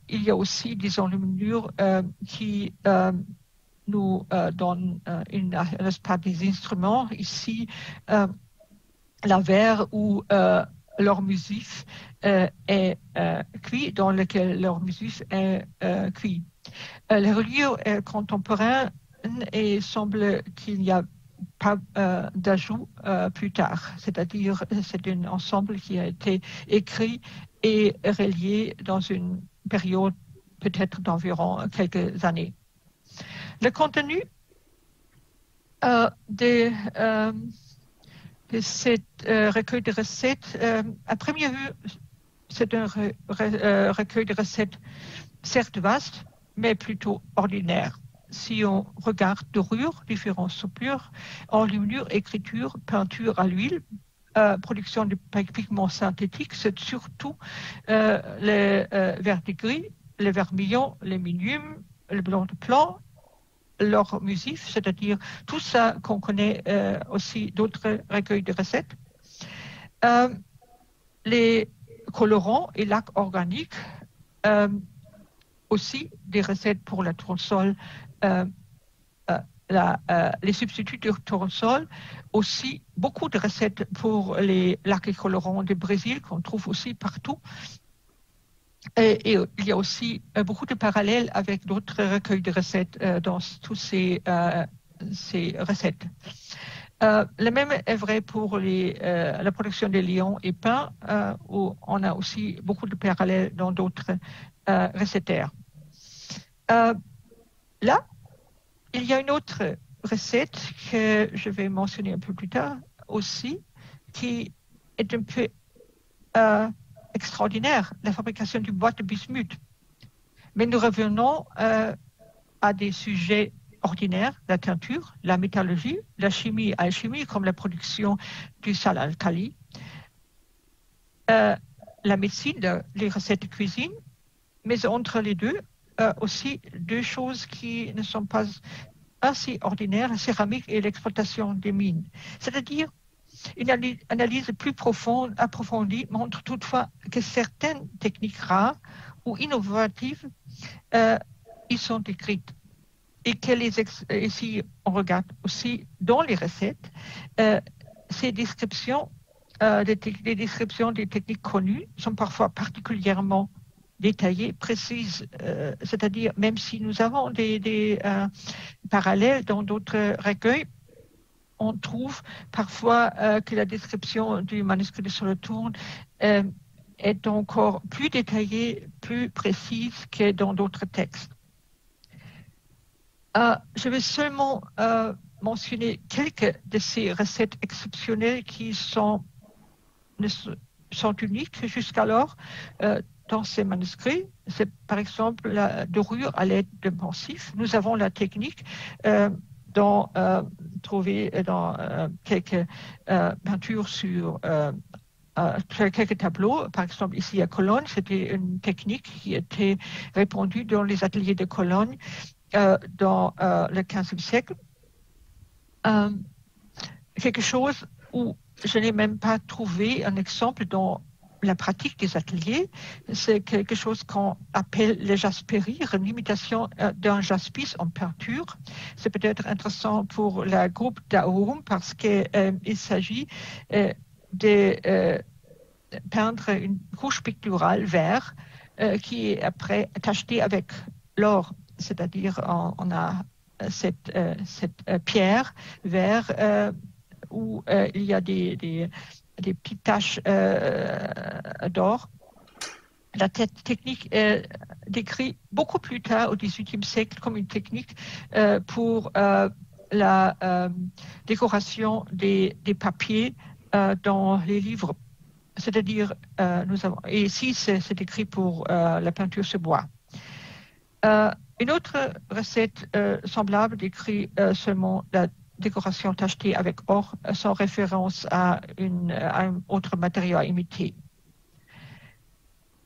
Il y a aussi des enluminures qui nous donnent un espace des instruments. Ici, la verre ou leur musif est cuit, dans lequel leur musif est cuit. Les reliures contemporaines et semble qu'il n'y a pas d'ajout plus tard, c'est-à-dire c'est un ensemble qui a été écrit et relié dans une période peut-être d'environ quelques années. Le contenu de cet recueil de recettes, à première vue, c'est un recueil de recettes certes vaste, mais plutôt ordinaire. Si on regarde dorure, différentes soupures, enluminure, écriture, peinture à l'huile, production de pigments synthétiques, c'est surtout le verdigris, le vermillon, le minium, le blanc de plomb, leur musif, c'est-à-dire tout ça qu'on connaît aussi d'autres recueils de recettes. Les colorants et lacs organiques, aussi des recettes pour la tournesol, les substituts de tournesol, aussi beaucoup de recettes pour les lacs et colorants du Brésil qu'on trouve aussi partout. Et il y a aussi beaucoup de parallèles avec d'autres recueils de recettes dans tous ces recettes. Le même est vrai pour la production des lions et pains, où on a aussi beaucoup de parallèles dans d'autres recetaires. Là, il y a une autre recette que je vais mentionner un peu plus tard aussi, qui est un peu extraordinaire, la fabrication du bois de bismuth. Mais nous revenons à des sujets ordinaires, la teinture, la métallurgie, la chimie, alchimie, comme la production du sel alcali, la médecine, les recettes de cuisine, mais entre les deux, aussi deux choses qui ne sont pas assez ordinaires, la céramique et l'exploitation des mines. C'est-à-dire, une analyse plus profonde, approfondie, montre toutefois que certaines techniques rares ou innovatives y sont décrites. Et que ici, on regarde aussi dans les recettes, ces descriptions, les descriptions des techniques connues sont parfois particulièrement détaillées, précises, c'est-à-dire même si nous avons des parallèles dans d'autres recueils, on trouve parfois que la description du manuscrit de Solothurn est encore plus détaillée, plus précise que dans d'autres textes. Je vais seulement mentionner quelques de ces recettes exceptionnelles qui sont uniques jusqu'alors dans ces manuscrits. C'est par exemple la dorure à l'aide de pensif. Nous avons la technique trouvée dans quelques peintures sur quelques tableaux. Par exemple, ici à Cologne, c'était une technique qui était répandue dans les ateliers de Cologne dans le XVe siècle. Quelque chose où je n'ai même pas trouvé un exemple dans la pratique des ateliers, c'est quelque chose qu'on appelle les jaspéries, une imitation d'un jaspis en peinture. C'est peut-être intéressant pour le groupe d'Aurum parce qu'il s'agit de peindre une couche picturale vert qui est après tachetée avec l'or, c'est-à-dire on a cette pierre vert où il y a des petites taches d'or. La technique est décrite beaucoup plus tard au XVIIIe siècle comme une technique pour la décoration des papiers dans les livres. C'est-à-dire, et ici c'est décrit pour la peinture sur bois. Une autre recette semblable décrit seulement la décoration tachetée avec or sans référence à un autre matériau à imiter.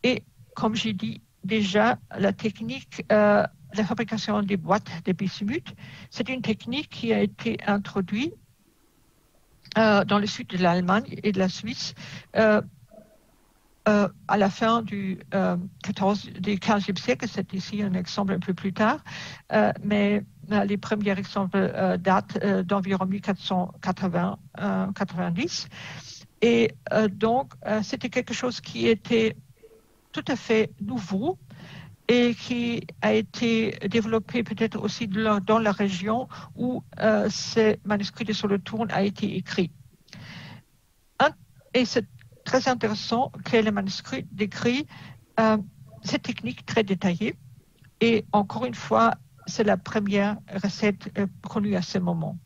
Et comme j'ai dit déjà, la technique de la fabrication des boîtes de bismuth, c'est une technique qui a été introduite dans le sud de l'Allemagne et de la Suisse à la fin du XVe siècle. C'est ici un exemple un peu plus tard, mais les premiers exemples datent d'environ 1490. Et donc, c'était quelque chose qui était tout à fait nouveau et qui a été développé peut-être aussi dans la région où ce manuscrit de Solothurn a été écrit. Et c'est très intéressant que le manuscrit décrit cette technique très détaillée. Et encore une fois, c'est la première recette connue à ce moment.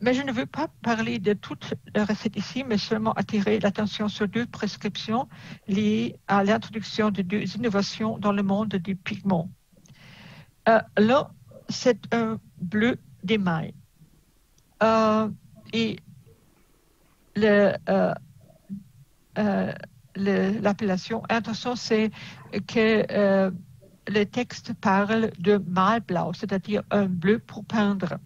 Mais je ne veux pas parler de toute la recette ici, mais seulement attirer l'attention sur deux prescriptions liées à l'introduction de deux innovations dans le monde des pigments. L'un, c'est un bleu d'émail. Et l'appellation intéressante, c'est que le texte parle de Malblau, c'est-à-dire un bleu pour peindre.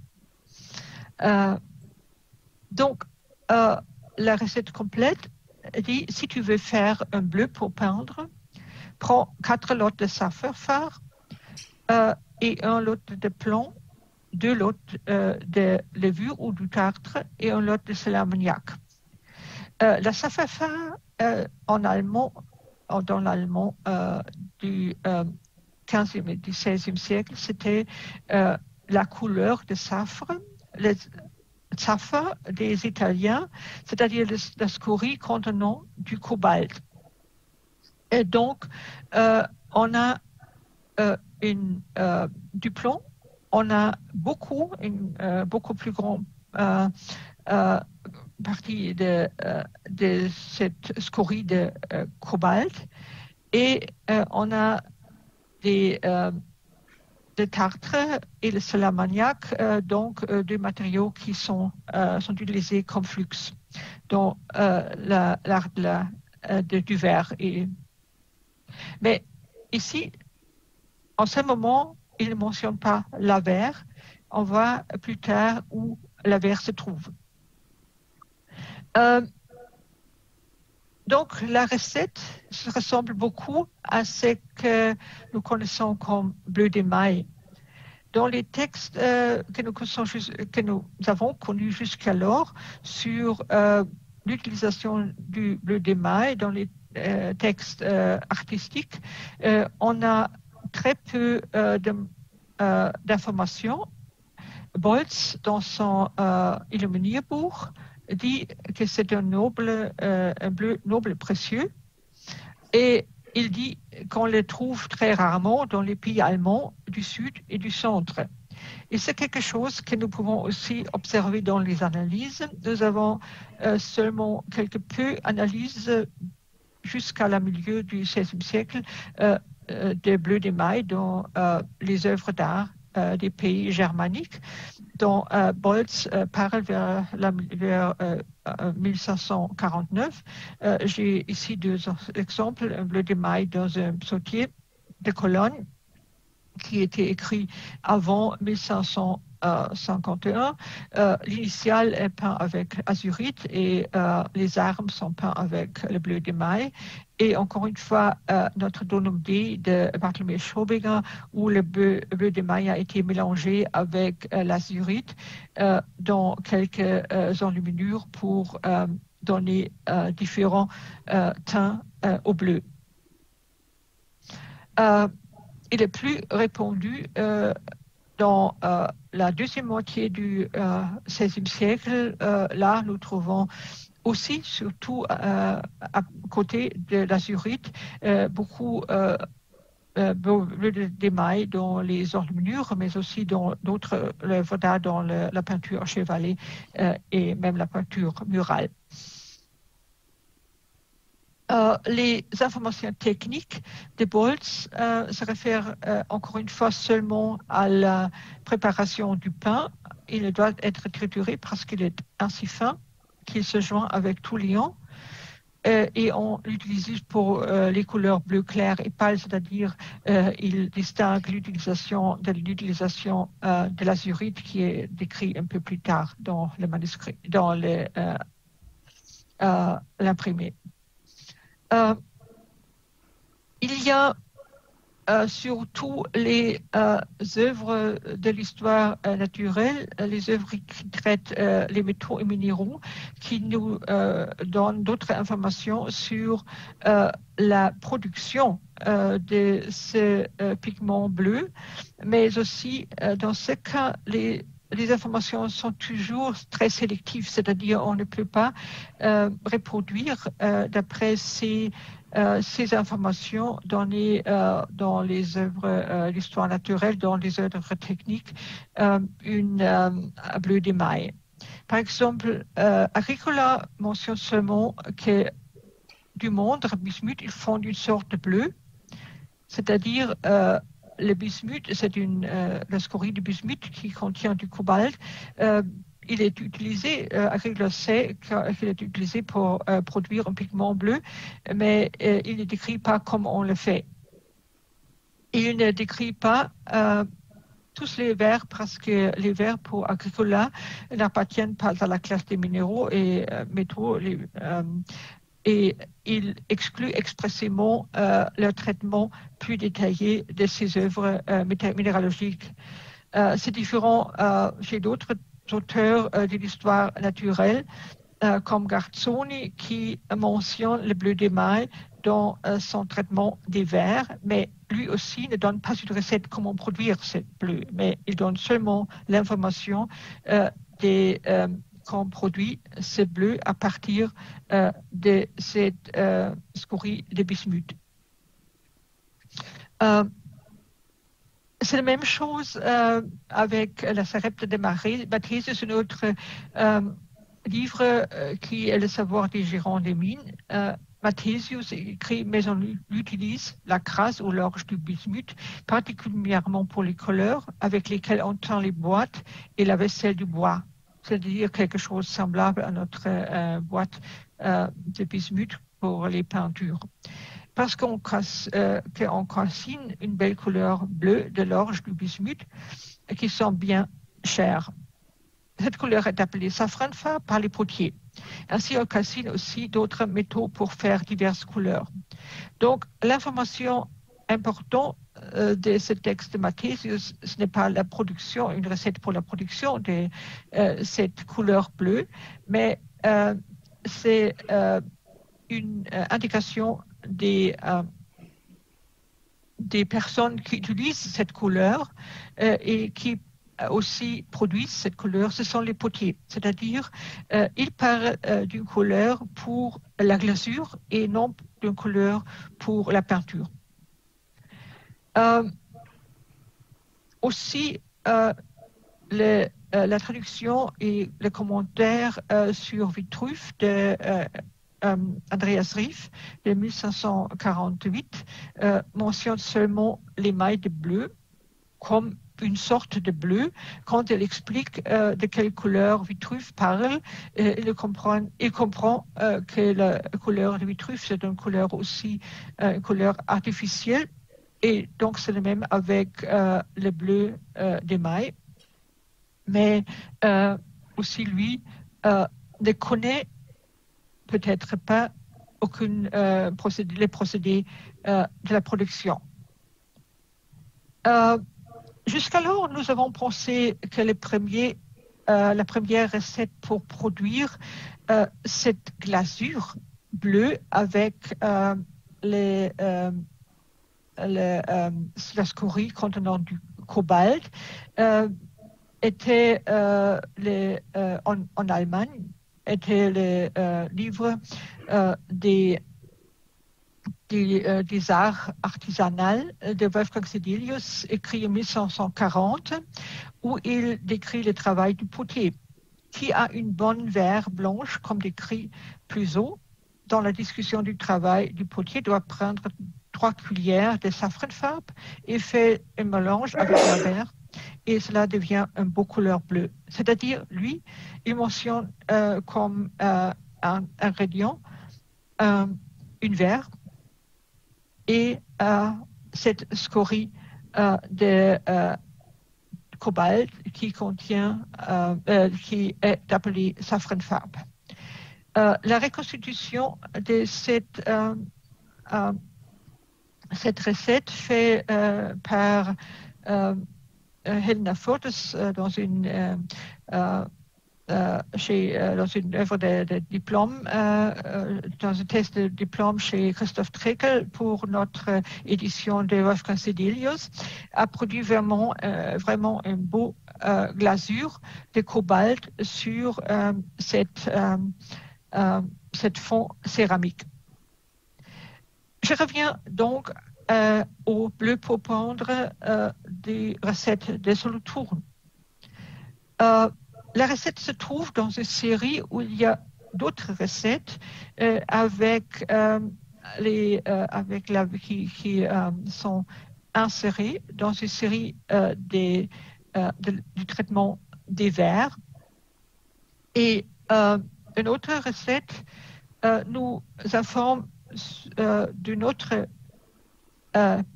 Donc, la recette complète dit, si tu veux faire un bleu pour peindre, prends 4 lots de saphir et un lot de plomb, 2 lots de levure ou du tartre et un lot de sel ammoniac. La saphir en allemand, dans l'allemand du 15e et du 16e siècle, c'était la couleur de safre. Le saphir des Italiens, c'est-à-dire la scorie contenant du cobalt. Et donc, on a du plomb, on a beaucoup plus grande partie de cette scorie de cobalt, et on a des tartres et le sel ammoniac, donc deux matériaux qui sont utilisés comme flux dans l'art du verre. Mais ici, en ce moment, il ne mentionne pas la verre. On voit plus tard où la verre se trouve. Donc, la recette ressemble beaucoup à ce que nous connaissons comme bleu d'émail. Dans les textes que nous avons connus jusqu'alors sur l'utilisation du bleu d'émail dans les textes artistiques, on a très peu d'informations. Bolz, dans son Illuminierbuch, dit que c'est un bleu noble précieux, et il dit qu'on le trouve très rarement dans les pays allemands du sud et du centre. Et c'est quelque chose que nous pouvons aussi observer dans les analyses. Nous avons seulement quelque peu d'analyses jusqu'à la milieu du XVIe siècle de bleu d'émail dans les œuvres d'art des pays germaniques, dont Bolz parle vers 1549. J'ai ici deux exemples, un bleu d'émail dans un psautier de Cologne qui était écrit avant 1551. L'initiale est peinte avec azurite et les armes sont peintes avec le bleu d'émail. Et encore une fois, notre Donum Dei de Bartholomew Schobinger, où le bleu d'émail a été mélangé avec l'azurite dans quelques enluminures pour donner différents teints au bleu. Il est plus répandu dans la deuxième moitié du XVIe siècle. Là, nous trouvons aussi, surtout à côté de l'azurite, beaucoup bleu d'émail dans les enluminures, mais aussi dans d'autres œuvres d'art, dans la peinture chevalée et même la peinture murale. Les informations techniques de Bolz se réfèrent encore une fois seulement à la préparation du pain. Il doit être trituré parce qu'il est ainsi fin qu'il se joint avec tout liant. Et on l'utilise pour les couleurs bleu clair et pâle, c'est-à-dire il distingue l'utilisation de l'azurite qui est décrit un peu plus tard dans le manuscrit, dans l'imprimé. Il y a surtout les œuvres de l'histoire naturelle, les œuvres qui traitent les métaux et minéraux, qui nous donnent d'autres informations sur la production de ces pigments bleus, mais aussi dans ce cas, les informations sont toujours très sélectives, c'est-à-dire on ne peut pas reproduire d'après ces informations données dans les œuvres d'histoire naturelle, dans les œuvres techniques, une bleu d'émail. Par exemple, Agricola mentionne seulement que du moindre bismuth, ils font une sorte de bleu, c'est-à-dire le bismuth, c'est la scorie du bismuth qui contient du cobalt. Il est utilisé, Agricola sait qu'il est utilisé pour produire un pigment bleu, mais il ne décrit pas comment on le fait. Il ne décrit pas tous les verres parce que les verres pour Agricola n'appartiennent pas à la classe des minéraux et métaux. Et il exclut expressément le traitement plus détaillé de ces œuvres minéralogiques. C'est différent chez d'autres auteurs de l'histoire naturelle, comme Garzoni, qui mentionne le bleu d'émail dans son traitement des verres, mais lui aussi ne donne pas une recette comment produire ce bleu, mais il donne seulement l'information qu'on produit ce bleu à partir de cette scorie de bismuth. C'est la même chose avec la Sarepta de Matthesius, un autre livre qui est le savoir des gérants des mines. Matthesius écrit, mais on utilise la crasse ou l'orge du bismuth, particulièrement pour les couleurs avec lesquelles on teint les boîtes et la vaisselle du bois. C'est-à-dire quelque chose semblable à notre boîte de bismuth pour les peintures. Parce qu'on calcine une belle couleur bleue de l'orge du bismuth qui sont bien chères. Cette couleur est appelée safranfa par les potiers. Ainsi, on calcine aussi d'autres métaux pour faire diverses couleurs. Donc, l'information importante de ce texte de Matthesius, ce n'est pas la production, une recette pour la production de cette couleur bleue, mais c'est une indication des personnes qui utilisent cette couleur et qui aussi produisent cette couleur, ce sont les potiers. C'est-à-dire, ils parlent d'une couleur pour la glasure et non d'une couleur pour la peinture. Aussi, la traduction et le commentaire sur Vitruve de Andreas Rief de 1548 mentionne seulement l'émail de bleu comme une sorte de bleu. Quand elle explique de quelle couleur Vitruve parle, il comprend que la couleur de Vitruve, c'est une couleur aussi une couleur artificielle Et donc, c'est le même avec le bleu d'émail. Mais aussi, lui, ne connaît peut-être pas les procédés de la production. Jusqu'alors, nous avons pensé que la première recette pour produire cette glasure bleue avec la scorie contenant du cobalt était en Allemagne, était le livre des arts artisanaux de Wolfgang Sedelius, écrit en 1540, où il décrit le travail du potier, qui a une bonne verre blanche, comme décrit plus haut. Dans la discussion du travail du potier, doit prendre 3 cuillères de safranfarbe et faire un mélange avec la verre, et cela devient un beau couleur bleue. C'est-à-dire, lui, il mentionne comme un ingrédient une verre et cette scorie de cobalt qui est appelée safranfarbe. La reconstitution de cette recette faite par Helena Fortes dans une œuvre de diplôme, dans un test de diplôme chez Christoph Treckel pour notre édition de Wolfgang Sedelius, a produit vraiment un beau glasure de cobalt sur cette fond céramique. Je reviens donc au bleu pour pendre des recettes de Solothurn. La recette se trouve dans une série où il y a d'autres recettes qui sont insérées dans une série du traitement des verres. Et une autre recette nous informe d'un autre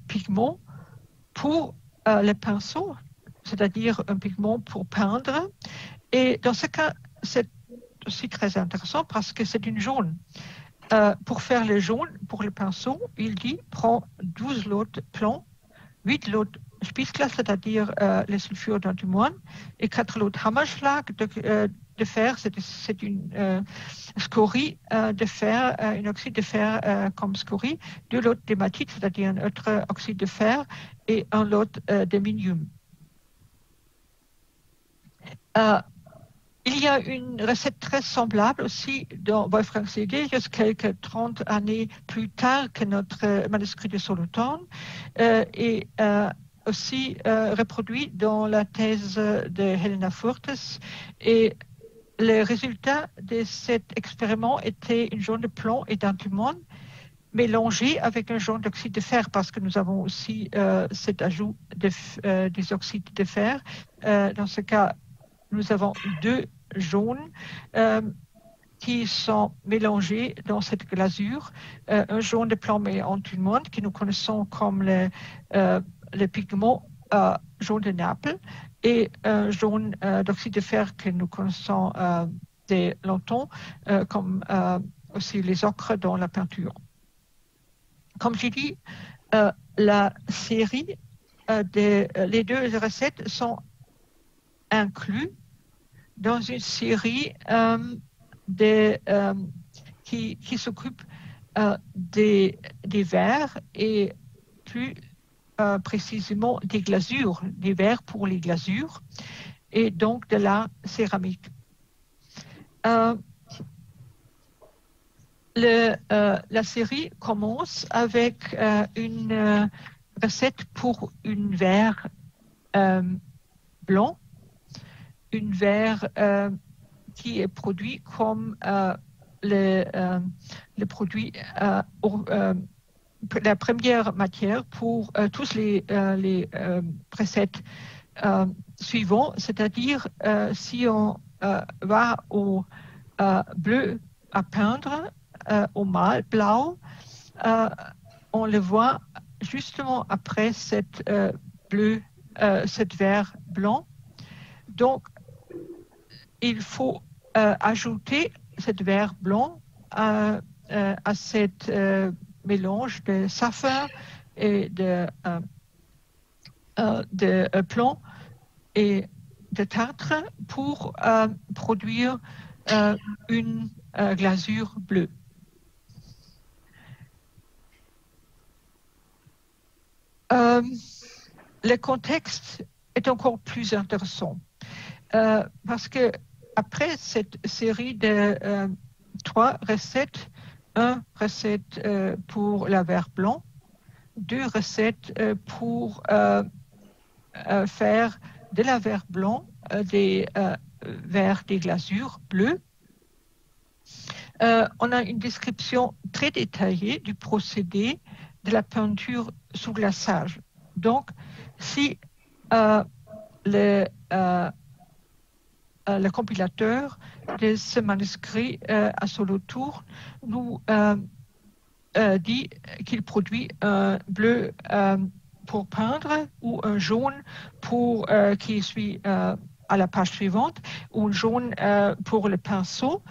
pigment pour le pinceau, c'est-à-dire un pigment pour peindre. Et dans ce cas, c'est aussi très intéressant parce que c'est une jaune. Pour faire le jaune, pour le pinceau, il dit prends 12 lots plomb, 8 lots Spitzglas, c'est-à-dire le sulfure d'antimoine, et 4 lots Hammerschlag de fer, c'est une scorie de fer, un oxyde de fer comme scorie, 2 lots d'hématite, c'est-à-dire un autre oxyde de fer, et un lot d'aminium. Il y a une recette très semblable aussi dans Wolfgang Sedelius, quelques 30 années plus tard que notre manuscrit de Solothurn, et aussi reproduit dans la thèse de Helena Fortes. Et le résultat de cet expériment était une jaune de plomb et d'antimone mélangé avec un jaune d'oxyde de fer, parce que nous avons aussi cet ajout des oxydes de fer. Dans ce cas, nous avons 2 jaunes qui sont mélangés dans cette glasure, un jaune de plomb et antimone que nous connaissons comme le pigment jaune de Naples, et un jaune d'oxyde de fer que nous connaissons de longtemps, comme aussi les ocres dans la peinture. Comme j'ai dit, la série les 2 recettes sont inclus dans une série qui s'occupe des verres et plus précisément des glasures, des verres pour les glasures et donc de la céramique. La série commence avec une recette pour une verre blanc, une verre qui est produit comme le produit, la première matière pour tous les recettes suivantes, c'est-à-dire si on va au bleu à peindre, au mâle blanc, on le voit justement après cette verre blanc. Donc, il faut ajouter cette verre blanc à cette mélange de saphir et de plomb et de tartre pour produire une glasure bleue. Le contexte est encore plus intéressant parce que après cette série de 3 recettes, 1 recette pour la verre blanc, 2 recettes pour faire de la verre blanc vers des glasures bleues. On a une description très détaillée du procédé de la peinture sous glaçage. Donc, si le compilateur de ce manuscrit à Solothurn nous dit qu'il produit un bleu pour peindre ou un jaune pour qui suit à la page suivante ou un jaune pour le pinceau.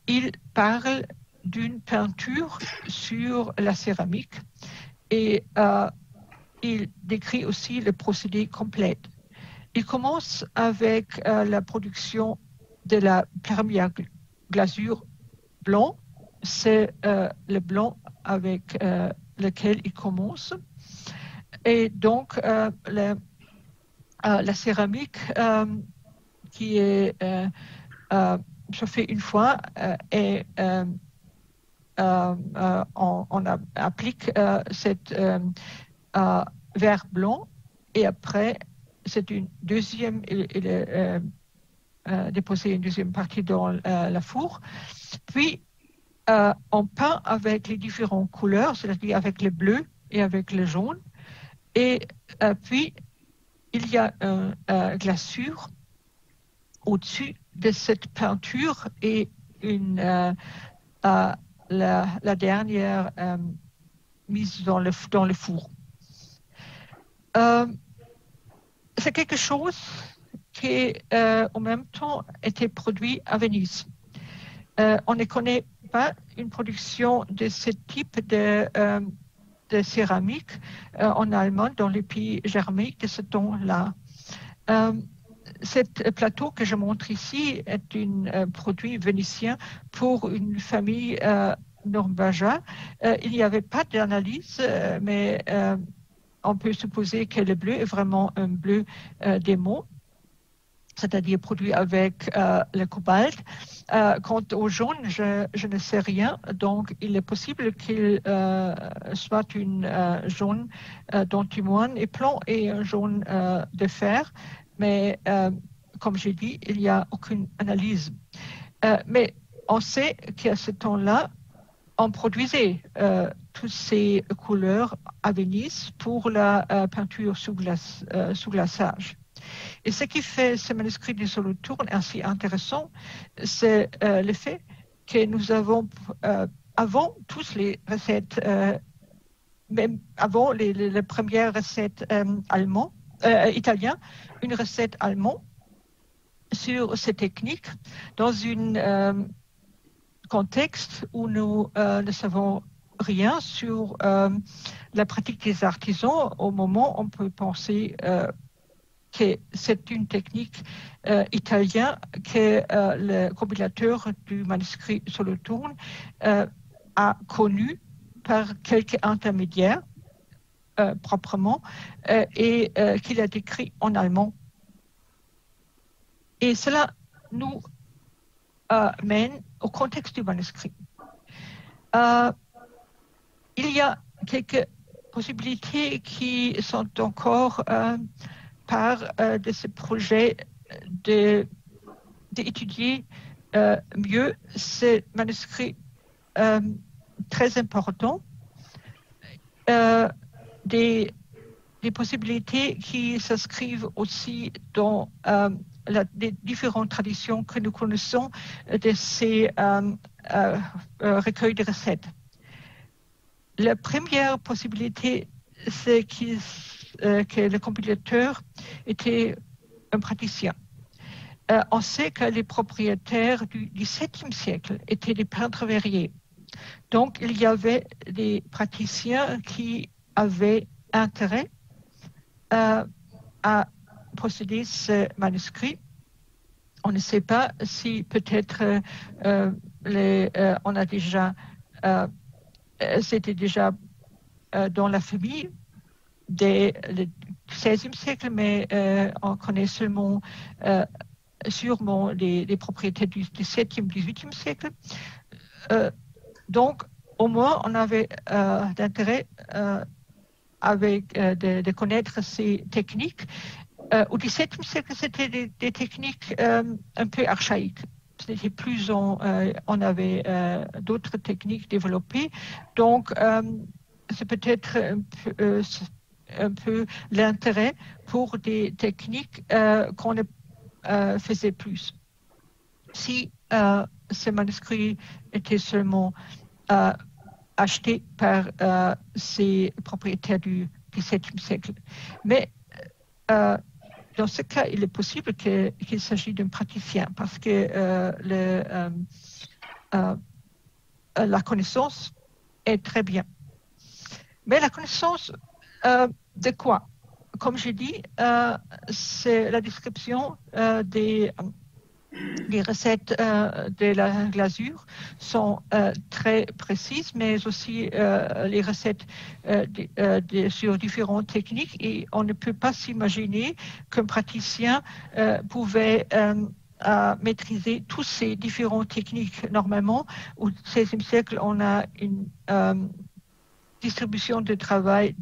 Il parle d'une peinture sur la céramique et il décrit aussi le procédé complet. Il commence avec la production de la première glasure blanc. C'est le blanc avec lequel il commence. Et donc, la céramique qui est chauffée une fois et on applique cette verre blanc et après c'est une deuxième, il est déposé une deuxième partie dans la four. Puis on peint avec les différentes couleurs, c'est-à-dire avec le bleu et avec le jaune. Et puis il y a une glaçure au-dessus de cette peinture et la dernière mise dans le four. C'est quelque chose qui en même temps était produit à Venise. On ne connaît pas une production de ce type de céramique en Allemagne, dans les pays germaniques de ce temps-là. Ce plateau que je montre ici est un produit vénitien pour une famille norvégienne. Il n'y avait pas d'analyse, mais on peut supposer que le bleu est vraiment un bleu démo, c'est-à-dire produit avec le cobalt. Quant au jaune, je ne sais rien, donc il est possible qu'il soit un jaune d'antimoine et plomb et un jaune de fer, mais comme j'ai dit, il n'y a aucune analyse. Mais on sait qu'à ce temps-là, on produisait toutes ces couleurs à Venise pour la peinture sous glaçage. Et ce qui fait ce manuscrit de Solothurn ainsi intéressant, c'est le fait que nous avons, avant toutes les recettes, même avant les premières recettes italiennes, une recette allemande sur ces techniques dans un contexte où nous ne savons rien sur la pratique des artisans. Au moment, on peut penser que c'est une technique italienne que le compilateur du manuscrit Solothurn a connue par quelques intermédiaires proprement et qu'il a décrit en allemand. Et cela nous mène au contexte du manuscrit. Il y a quelques possibilités qui sont encore part de ce projet d'étudier mieux ce manuscrit très important. Des possibilités qui s'inscrivent aussi dans les différentes traditions que nous connaissons de ces recueils de recettes. La première possibilité c'est que le compilateur était un praticien. On sait que les propriétaires du XVIIe siècle étaient des peintres verriers. Donc, il y avait des praticiens qui avaient intérêt à posséder ce manuscrit. On ne sait pas si peut-être on a déjà, c'était déjà dans la famille du XVIe siècle, mais on connaît sûrement les propriétaires du XVIIe, XVIIIe siècle. Donc, au moins, on avait d'intérêt de connaître ces techniques. Au XVIIe siècle, c'était des techniques un peu archaïques. C'était plus on avait d'autres techniques développées. Donc, c'est peut-être un peu l'intérêt pour des techniques qu'on ne faisait plus. Si ces manuscrits étaient seulement achetés par ces propriétaires du XVIIe siècle. Mais dans ce cas, il est possible qu'il s'agisse d'un praticien parce que la connaissance est très bien. Mais la connaissance de quoi? Comme j'ai dit, c'est la description des recettes de la glasure sont très précises, mais aussi les recettes sur différentes techniques. Et on ne peut pas s'imaginer qu'un praticien pouvait maîtriser toutes ces différentes techniques. Normalement, au XVIe siècle, on a une distribution de travail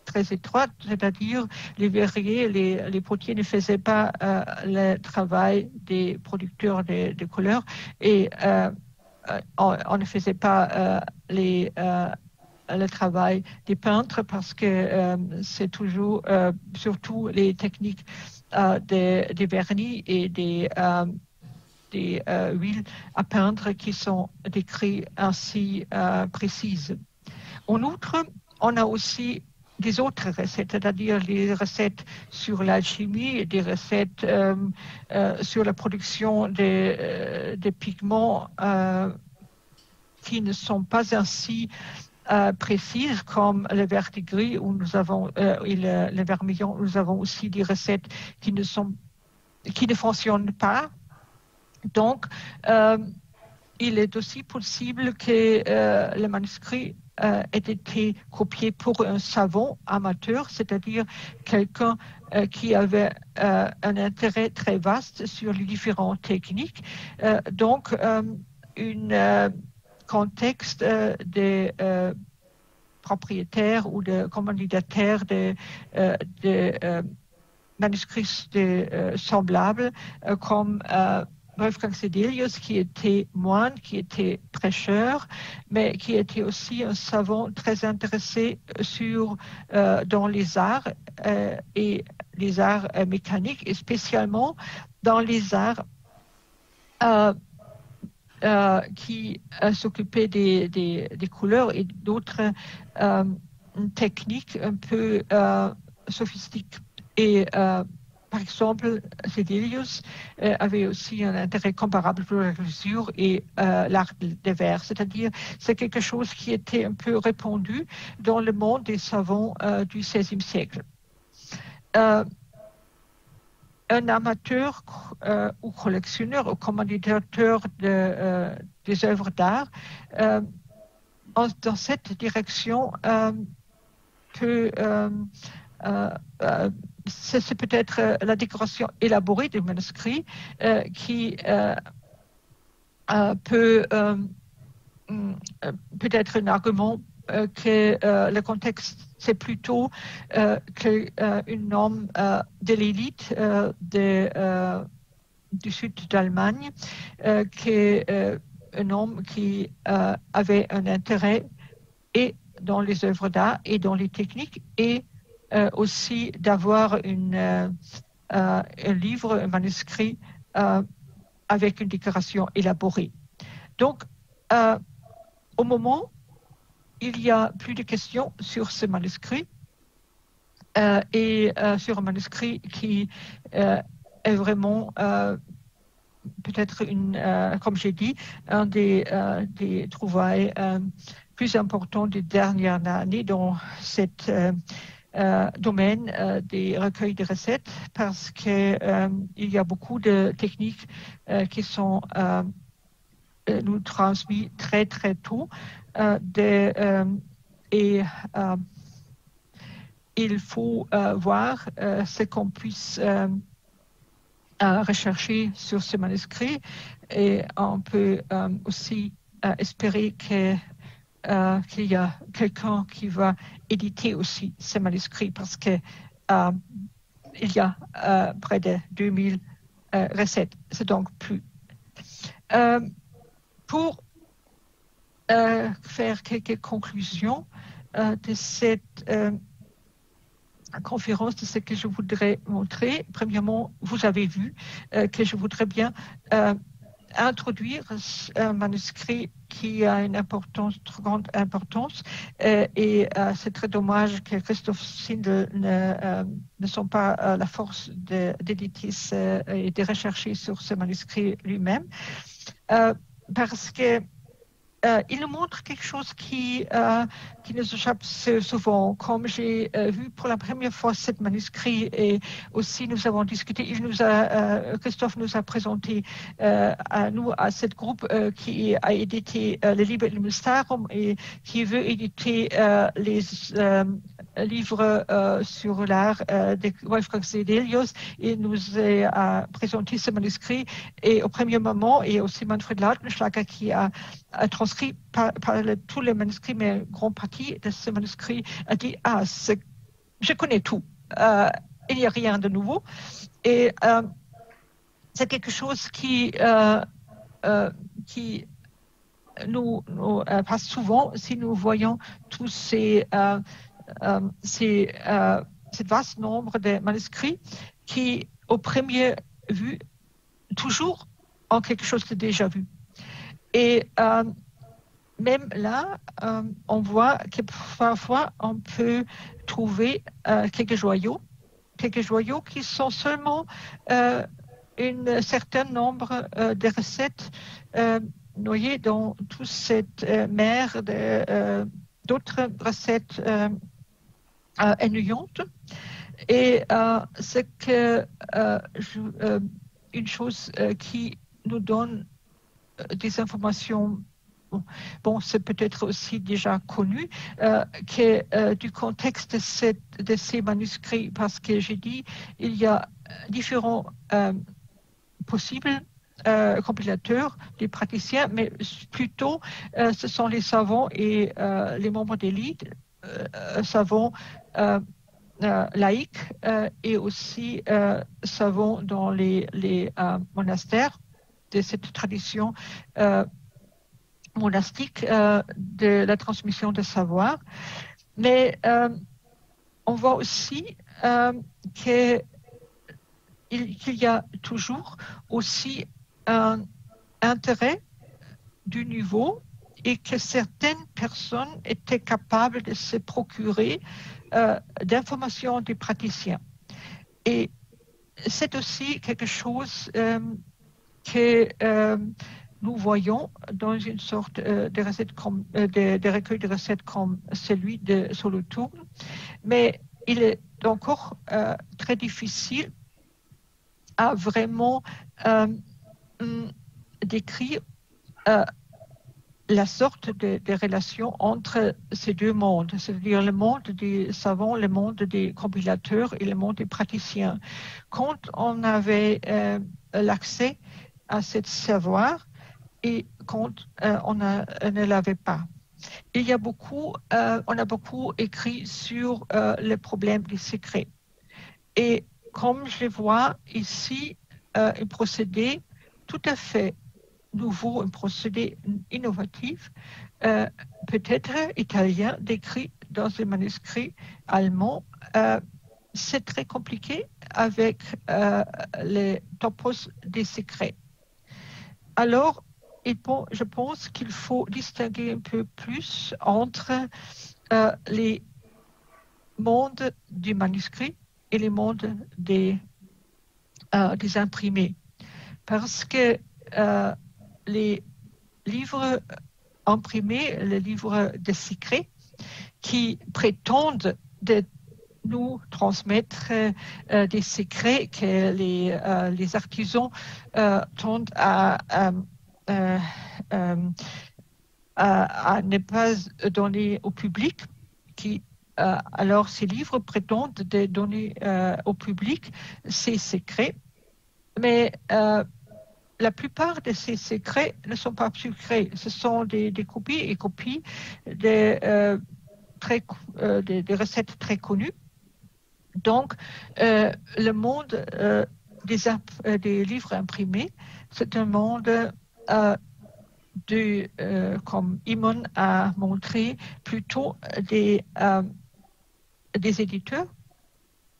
très étroite, c'est-à-dire les verriers, les potiers ne faisaient pas le travail des producteurs de couleurs et on ne faisait pas le travail des peintres parce que c'est toujours, surtout les techniques des vernis et des huiles à peindre qui sont décrites ainsi précises. En outre, on a aussi des autres recettes, c'est-à-dire les recettes sur l'alchimie, des recettes sur la production des pigments qui ne sont pas ainsi précises comme le verdigris où nous avons et le vermillon. Nous avons aussi des recettes qui ne fonctionnent pas. Donc, il est aussi possible que le manuscrit ait été copié pour un savant amateur, c'est-à-dire quelqu'un qui avait un intérêt très vaste sur les différentes techniques. Donc, un contexte des propriétaires ou de commanditaires de manuscrits semblables comme Wolfgang Sedelius, qui était moine, qui était prêcheur, mais qui était aussi un savant très intéressé dans les arts et les arts mécaniques, et spécialement dans les arts qui s'occupaient des couleurs et d'autres techniques un peu sophistiquées. Et par exemple, Sedelius avait aussi un intérêt comparable pour la glasure et l'art des verres, c'est-à-dire c'est quelque chose qui était un peu répandu dans le monde des savants du XVIe siècle. Un amateur ou collectionneur ou commanditateur des œuvres d'art dans cette direction peut c'est peut-être la décoration élaborée du manuscrit qui peut être un argument que le contexte, c'est plutôt qu'un homme de l'élite du sud d'Allemagne, un homme qui avait un intérêt et dans les œuvres d'art et dans les techniques et aussi d'avoir un livre, un manuscrit avec une décoration élaborée. Donc, au moment, il y a plus de questions sur ce manuscrit et sur un manuscrit qui est vraiment peut-être comme j'ai dit, un des trouvailles plus importants des dernières années dans cette domaine des recueils de recettes parce qu'il y a beaucoup de techniques qui sont nous transmises très très tôt et il faut voir ce qu'on puisse rechercher sur ce manuscrit et on peut aussi espérer qu'il y a quelqu'un qui va éditer aussi ce manuscrit parce que il y a près de 2000 recettes, c'est donc plus. Pour faire quelques conclusions de cette conférence, de ce que je voudrais montrer. Premièrement, vous avez vu que je voudrais bien introduire un manuscrit qui a une grande importance et c'est très dommage que Christophe Sindel ne sont pas à la force d'éditer et de rechercher sur ce manuscrit lui-même parce que il nous montre quelque chose qui nous échappe souvent. Comme j'ai vu pour la première fois ce manuscrit et aussi nous avons discuté, Christophe nous a présenté à cette groupe qui a édité le Liber Illustrarum et qui veut éditer les livres sur l'art de Wolfgang Sedelius et nous a présenté ce manuscrit et au premier moment et aussi Manfred Lautenschlager qui a transcrit par tous les manuscrits, mais une grande partie de ce manuscrit a dit je connais tout, il n'y a rien de nouveau. Et c'est quelque chose qui nous passe souvent si nous voyons tous ce vaste nombre de manuscrits qui, au premier vue, toujours ont quelque chose de déjà vu. Et même là, on voit que parfois on peut trouver quelques joyaux qui sont seulement un certain nombre de recettes noyées dans toute cette mer d'autres recettes ennuyantes. Et c'est une chose qui nous donne des informations, bon, c'est peut-être aussi déjà connu, du contexte de ces manuscrits, parce que j'ai dit, il y a différents possibles compilateurs, des praticiens, mais plutôt ce sont les savants et les membres d'élite, savants laïcs et aussi savants dans les monastères de cette tradition monastique de la transmission de savoir. Mais on voit aussi qu'il y a toujours aussi un intérêt du niveau et que certaines personnes étaient capables de se procurer d'informations des praticiens. Et c'est aussi quelque chose que nous voyons dans une sorte de recueil de recettes comme celui de Solothurn, mais il est encore très difficile à vraiment décrire la sorte de relations entre ces deux mondes, c'est-à-dire le monde des savants, le monde des compilateurs et le monde des praticiens. Quand on avait l'accès à ce savoir et quand on ne l'avait pas. Il y a beaucoup, on a beaucoup écrit sur le problème des secrets. Et comme je vois ici, un procédé tout à fait nouveau, un procédé innovatif, peut-être italien, décrit dans un manuscrit allemand. C'est très compliqué avec les topos des secrets. Alors, je pense qu'il faut distinguer un peu plus entre les monde du manuscrit et le monde des imprimés. Parce que les livres imprimés, les livres de secrets, qui prétendent de nous transmettre des secrets que les artisans tendent à ne pas donner au public, alors ces livres prétendent de donner au public ces secrets, mais la plupart de ces secrets ne sont pas secrets, ce sont des copies et copies des recettes très connues. Donc, le monde des livres imprimés, c'est un monde comme Imon a montré, plutôt des éditeurs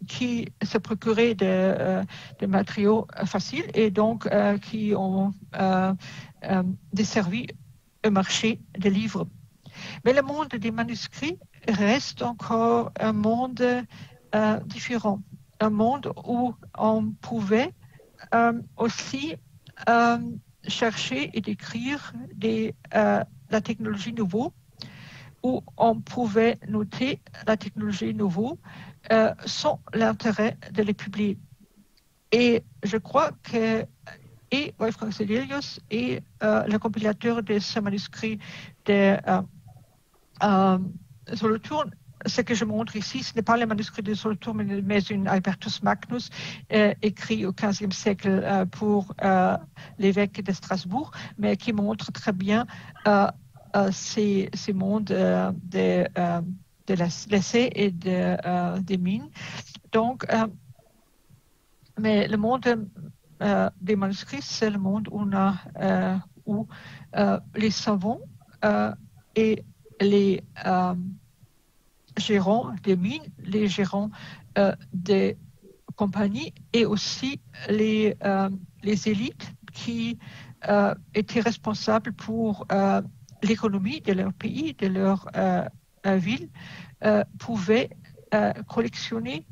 qui se procuraient des matériaux faciles et donc qui ont desservi le marché des livres. Mais le monde des manuscrits reste encore un monde différent, un monde où on pouvait aussi chercher et décrire la technologie nouvelle, où on pouvait noter la technologie nouvelle sans l'intérêt de les publier. Et je crois que et Wolfgang Sibelius et le compilateur de ce manuscrit de Solothurn, ce que je montre ici, ce n'est pas le manuscrit de Solothurn, mais une Albertus Magnus écrit au XVe siècle pour l'évêque de Strasbourg, mais qui montre très bien ces mondes de l'essai et des mines. Donc, mais le monde des manuscrits, c'est le monde où les savants et les gérants des mines, les gérants des compagnies et aussi les élites qui étaient responsables pour l'économie de leur pays, de leur ville, pouvaient collectionner,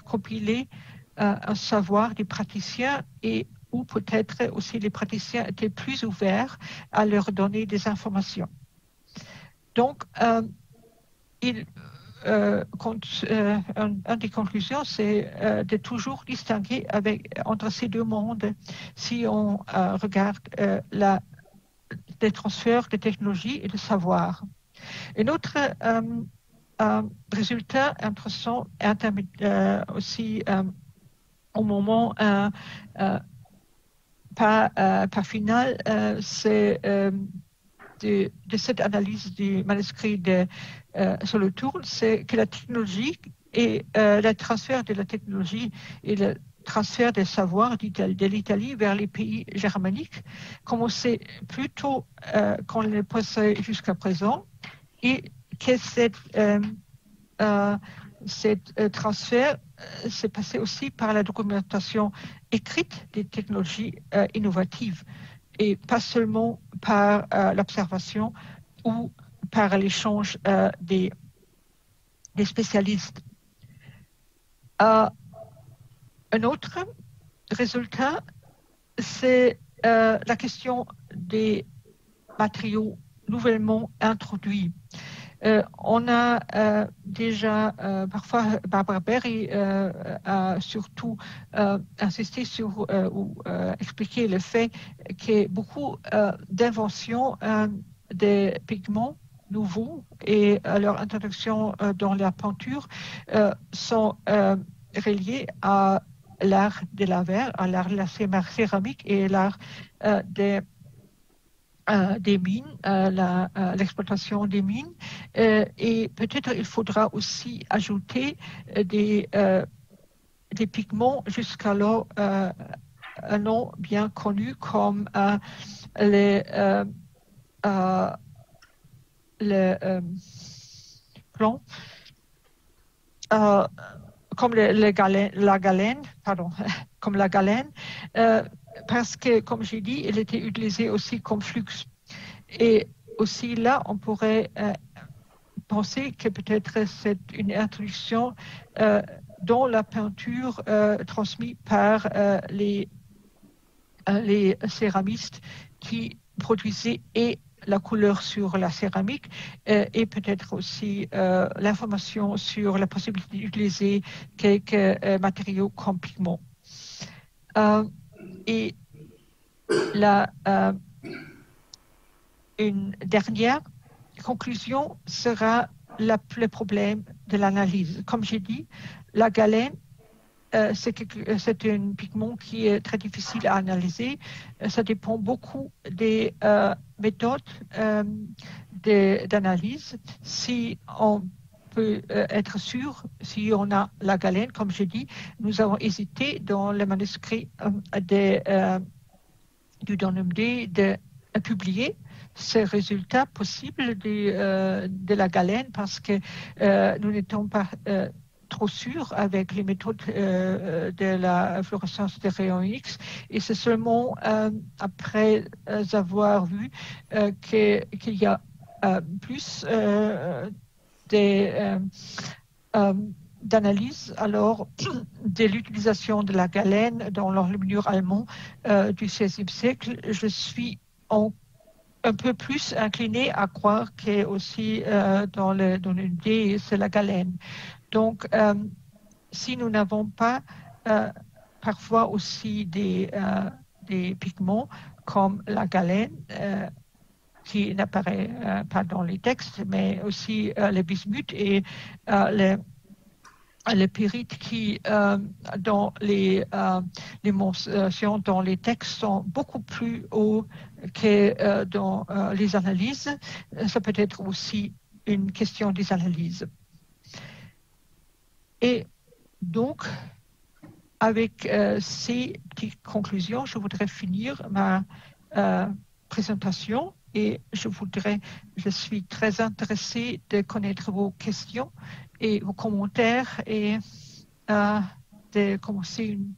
compiler un savoir des praticiens et ou peut-être aussi les praticiens étaient plus ouverts à leur donner des informations. Donc, une des conclusions, c'est de toujours distinguer entre ces deux mondes si on regarde les transferts de technologie et de savoir. Un autre résultat intéressant aussi au moment pas final, c'est de cette analyse du manuscrit de Solothurn, c'est que la technologie et le transfert de la technologie et le transfert des savoirs de l'Italie vers les pays germaniques commençait plus tôt qu'on le pensait jusqu'à présent, et que cet transfert s'est passé aussi par la documentation écrite des technologies innovatives et pas seulement par l'observation ou par l'échange des spécialistes. Un autre résultat, c'est la question des matériaux nouvellement introduits. On a déjà, parfois, Barbara Berry a surtout insisté sur ou expliqué le fait que beaucoup d'inventions des pigments nouveaux et leur introduction dans la peinture sont reliées à l'art de la verre, à l'art de la céramique et l'art des mines, l'exploitation des mines. Et peut-être il faudra aussi ajouter des pigments jusqu'alors non bien connus comme les plomb, comme la galène, pardon, comme la galène, parce que, comme j'ai dit, elle était utilisée aussi comme flux. Et aussi là, on pourrait pensé que peut-être c'est une introduction dans la peinture transmise par les céramistes qui produisaient et la couleur sur la céramique et peut-être aussi l'information sur la possibilité d'utiliser quelques matériaux comme pigments. Et une dernière conclusion sera le problème de l'analyse. Comme j'ai dit, la galène, c'est un pigment qui est très difficile à analyser. Ça dépend beaucoup des méthodes d'analyse. Si on peut être sûr, si on a la galène, comme j'ai dit, nous avons hésité dans le manuscrit du Donum D de publier ces résultats possibles de la galène parce que nous n'étions pas trop sûrs avec les méthodes de la fluorescence des rayons X et c'est seulement après avoir vu qu'il y a plus d'analyse alors de l'utilisation de la galène dans l'enluminure allemand du XVIe siècle, je suis un peu plus inclinée à croire que aussi dans le D, c'est la galène. Donc, si nous n'avons pas parfois aussi des pigments comme la galène, qui n'apparaît pas dans les textes, mais aussi le bismuth et le pyrite qui, dans les mentions dans les textes, sont beaucoup plus hauts que dans les analyses. Ça peut être aussi une question des analyses. Et donc, avec ces petites conclusions, je voudrais finir ma présentation et je suis très intéressée de connaître vos questions et vos commentaires et de commencer une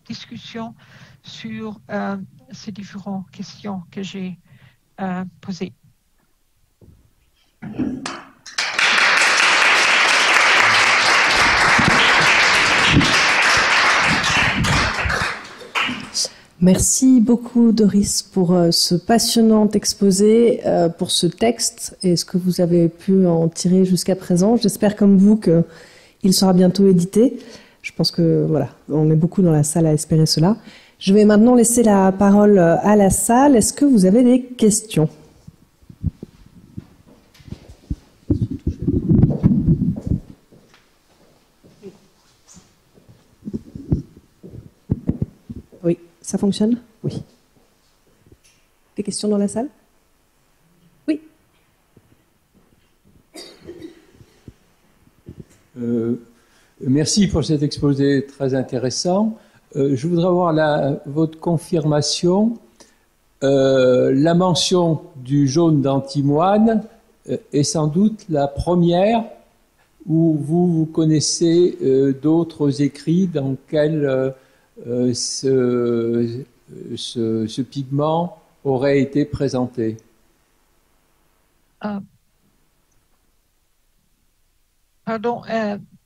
discussion sur ces différentes questions que j'ai posées. Merci beaucoup Doris pour ce passionnant exposé, pour ce texte et ce que vous avez pu en tirer jusqu'à présent. J'espère comme vous qu'il sera bientôt édité. Je pense que voilà, on est beaucoup dans la salle à espérer cela. Je vais maintenant laisser la parole à la salle. Est-ce que vous avez des questions ? Oui, ça fonctionne ? Oui. Des questions dans la salle ? Oui. Merci pour cet exposé très intéressant. Je voudrais avoir votre confirmation. La mention du jaune d'antimoine est sans doute la première où vous connaissez d'autres écrits dans lesquels ce pigment aurait été présenté. Pardon,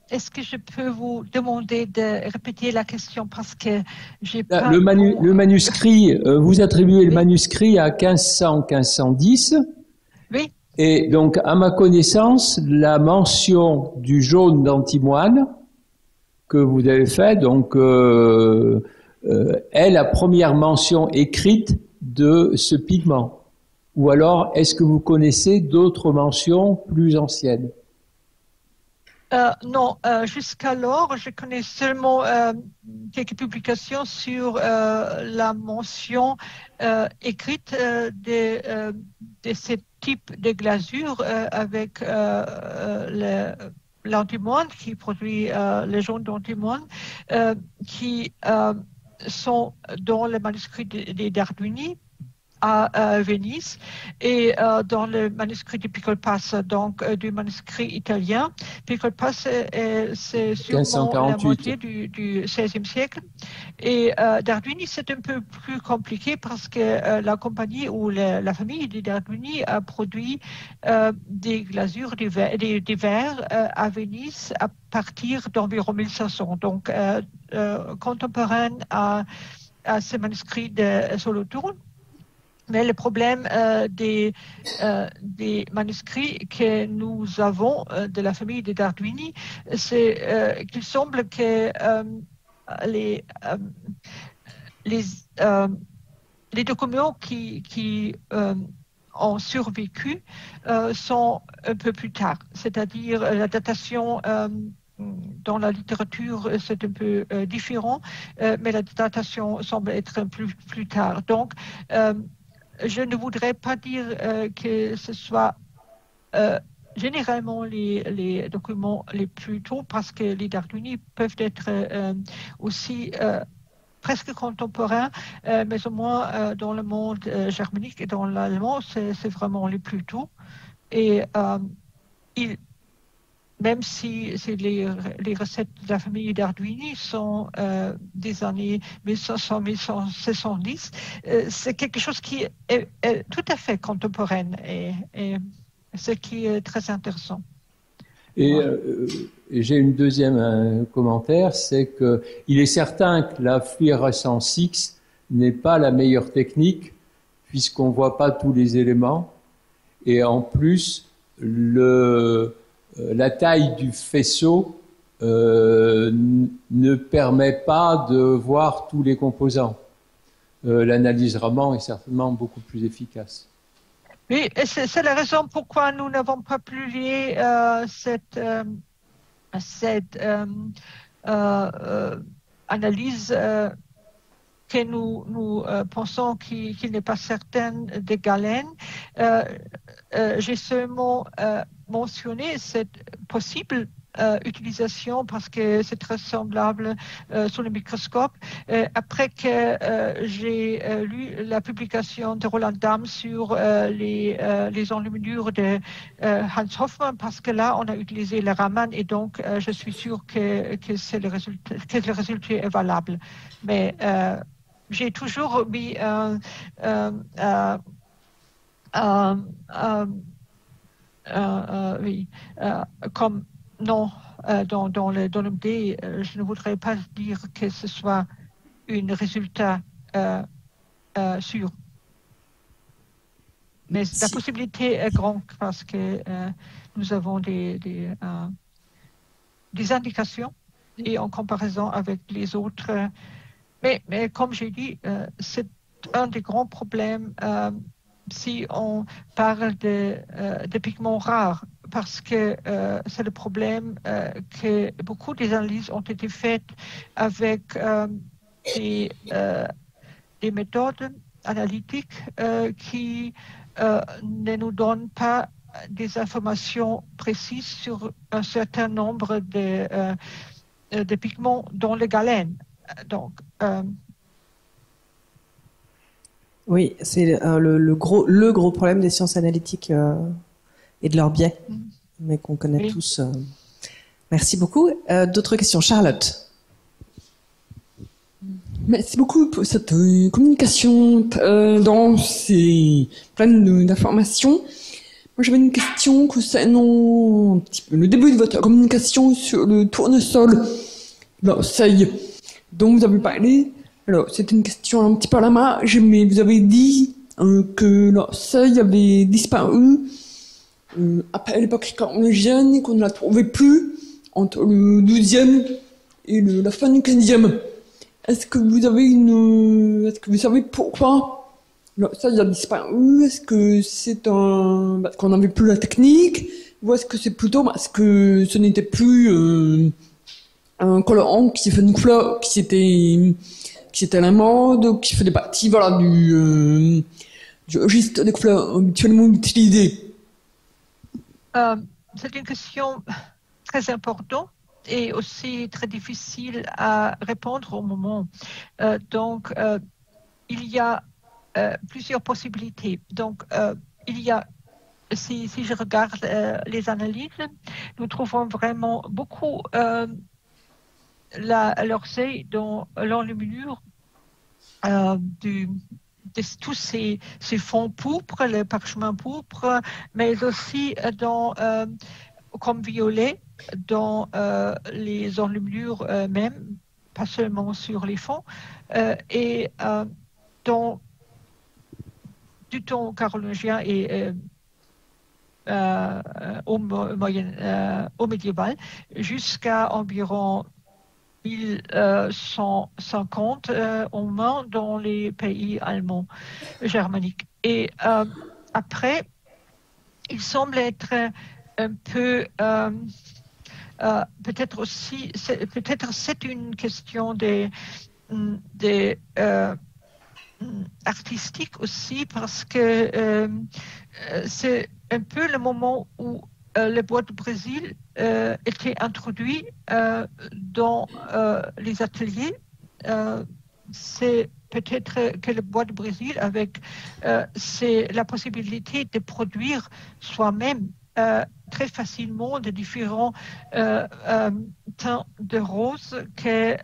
est-ce que je peux vous demander de répéter la question parce que j'ai pas... Le manuscrit, vous attribuez le manuscrit à 1500-1510. Oui. Et donc, à ma connaissance, la mention du jaune d'antimoine que vous avez fait, donc, est la première mention écrite de ce pigment. Ou alors, est-ce que vous connaissez d'autres mentions plus anciennes ? Non, jusqu'alors, je connais seulement quelques publications sur la mention écrite de ce type de glasure avec l'antimoine qui produit le jaune d'antimoine qui sont dans le manuscrit des Dardwini à Venise et dans le manuscrit de Piccolo Pass, donc du manuscrit italien. Piccolo Pass, c'est sûrement la moitié du XVIe siècle. Et d'Arduini, c'est un peu plus compliqué parce que la compagnie ou la famille d'Arduini a produit des glasures, des verres à Venise à partir d'environ 1500. Donc, contemporaine à ce manuscrit de Solothurn. Mais le problème des manuscrits que nous avons de la famille d'Arduini, c'est qu'il semble que les documents qui ont survécu sont un peu plus tard, c'est-à-dire la datation dans la littérature, c'est un peu différent, mais la datation semble être plus tard. Donc, je ne voudrais pas dire que ce soit généralement les documents les plus tôt, parce que les d'Arduini peuvent être aussi presque contemporains, mais au moins dans le monde germanique et dans l'allemand, c'est vraiment les plus tôt. Et même si les recettes de la famille d'Arduini sont des années 1500-1610, c'est quelque chose qui est tout à fait contemporain et ce qui est très intéressant. Et j'ai une deuxième commentaire, c'est que il est certain que la fluorescence X n'est pas la meilleure technique puisqu'on voit pas tous les éléments et en plus la taille du faisceau ne permet pas de voir tous les composants. L'analyse Raman est certainement beaucoup plus efficace. Oui, c'est la raison pourquoi nous n'avons pas publié cette analyse que nous pensons qu'il n'est pas certaine de galène. J'ai seulement mentionné cette possible utilisation parce que c'est très semblable sous le microscope. Après que j'ai lu la publication de Roland Damm sur les enluminures de Hans Hofmann, parce que là on a utilisé le Raman et donc je suis sûre que le résultat est valable. Mais j'ai toujours mis comme non, dans le D, je ne voudrais pas dire que ce soit un résultat sûr. Mais la possibilité est grande parce que nous avons des indications et en comparaison avec les autres. Mais comme j'ai dit, c'est un des grands problèmes si on parle de pigments rares, parce que c'est le problème que beaucoup des analyses ont été faites avec des méthodes analytiques qui ne nous donnent pas des informations précises sur un certain nombre de pigments dans le galène. Donc, oui, c'est le gros problème des sciences analytiques et de leurs biais, mais qu'on connaît tous. Merci beaucoup. D'autres questions, Charlotte? Merci beaucoup pour cette communication dense et pleine d'informations. Moi, j'avais une question concernant un petit peu le début de votre communication sur le tournesol, l'oseille dont vous avez parlé. Alors, c'était une question un petit peu à la marge, mais vous avez dit que l'oseille avait disparu après l'époque carolingienne et qu'on ne la trouvait plus entre le XIIe et la fin du XVe. Est-ce que vous savez pourquoi l'oseille a disparu? Est-ce que c'est parce qu'on n'avait plus la technique, ou est-ce que c'est plutôt parce que ce n'était plus un colorant qui fait une couleur qui était à la mode, qui faisait partie du registre des couleurs habituellement utilisées? C'est une question très importante et aussi très difficile à répondre au moment. Donc, il y a plusieurs possibilités. Donc, il y a, si je regarde les analyses, nous trouvons vraiment beaucoup l'orsay dans l'enluminure de tous ces fonds pourpres, le parchemin pourpre, mais aussi comme violet dans les enluminures même, pas seulement sur les fonds, et dans du temps carolingien et au médiéval, jusqu'à environ 1150 au moins dans les pays allemands, germaniques. Et après, il semble être un peu, peut-être aussi, peut-être c'est une question artistique aussi, parce que c'est un peu le moment où le bois de Brésil était introduit dans les ateliers. C'est peut-être que le bois de Brésil, avec la possibilité de produire soi-même très facilement de différents teints de rose que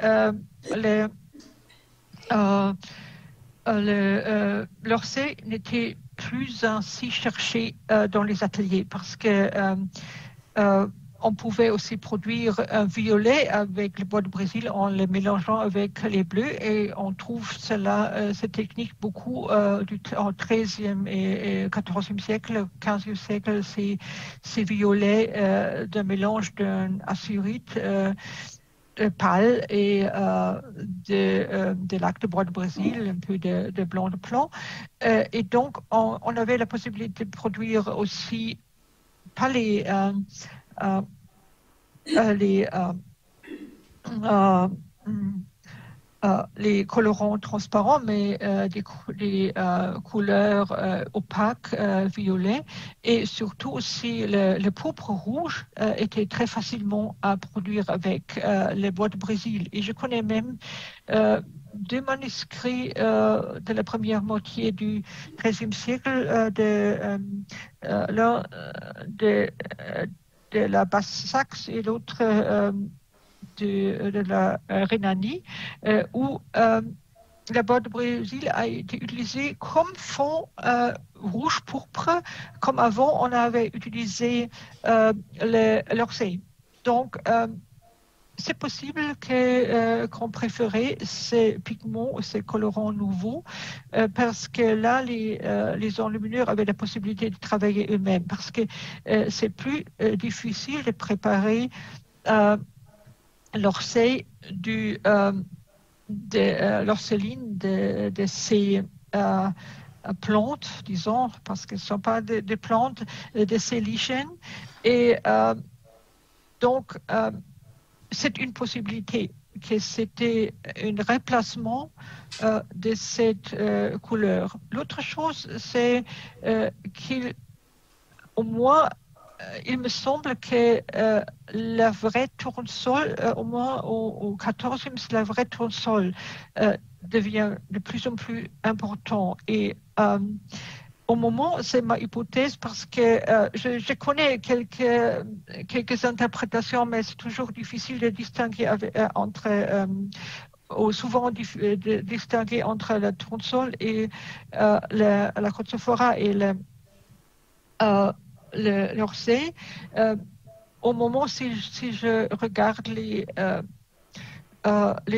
l'orsay n'était plus ainsi cherché dans les ateliers, parce que on pouvait aussi produire un violet avec le bois de Brésil en le mélangeant avec les bleus, et on trouve cette technique beaucoup en 13e et 14e siècle, 15e siècle, ces violets d'un mélange d'un assyrite pâle et de lac de bois de Brésil, un peu de blanc de plomb. Et donc, on avait la possibilité de produire aussi, pas les colorants transparents, mais des couleurs opaques, violets, et surtout aussi le pourpre rouge était très facilement à produire avec les bois de Brésil. Et je connais même deux manuscrits de la première moitié du XIIIe siècle, l'un de la Basse-Saxe et l'autre de la Rhénanie, où la bois de Brésil a été utilisée comme fond rouge pourpre, comme avant on avait utilisé l'orsay. Donc, c'est possible qu'on préférait ces pigments, ces colorants nouveaux, parce que là, les enlumineurs avaient la possibilité de travailler eux-mêmes, parce que c'est plus difficile de préparer l'orsay l'orseline de ces plantes, disons, parce que ce ne sont pas des plantes, de ces lichens. Et donc, c'est une possibilité que c'était un remplacement de cette couleur. L'autre chose, c'est qu'au moins, il me semble que la vraie tournesol, au moins au 14e, la vraie tournesol devient de plus en plus important. Et au moment, c'est ma hypothèse, parce que je connais quelques interprétations, mais c'est toujours difficile de distinguer souvent distinguer entre la tournesol et la chrysophora et l'orsay. Au moment, si je regarde les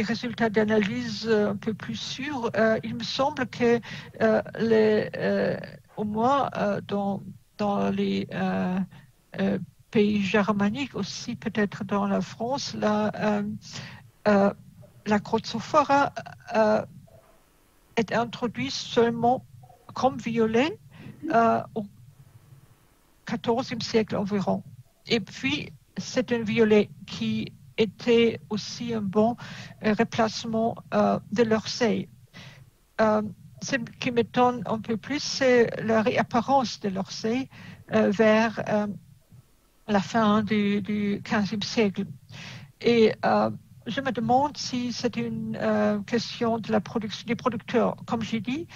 résultats d'analyse un peu plus sûrs, il me semble que au moins dans les pays germaniques, aussi peut-être dans la France, la chrysophora est introduite seulement comme violet au XIVe siècle environ. Et puis, c'est un violet qui était aussi un bon remplacement de l'orsay. Ce qui m'étonne un peu plus, c'est la réapparence de l'orsay vers la fin du XVe siècle. Et je me demande si c'est une question de la production des producteurs. Comme j'ai dit,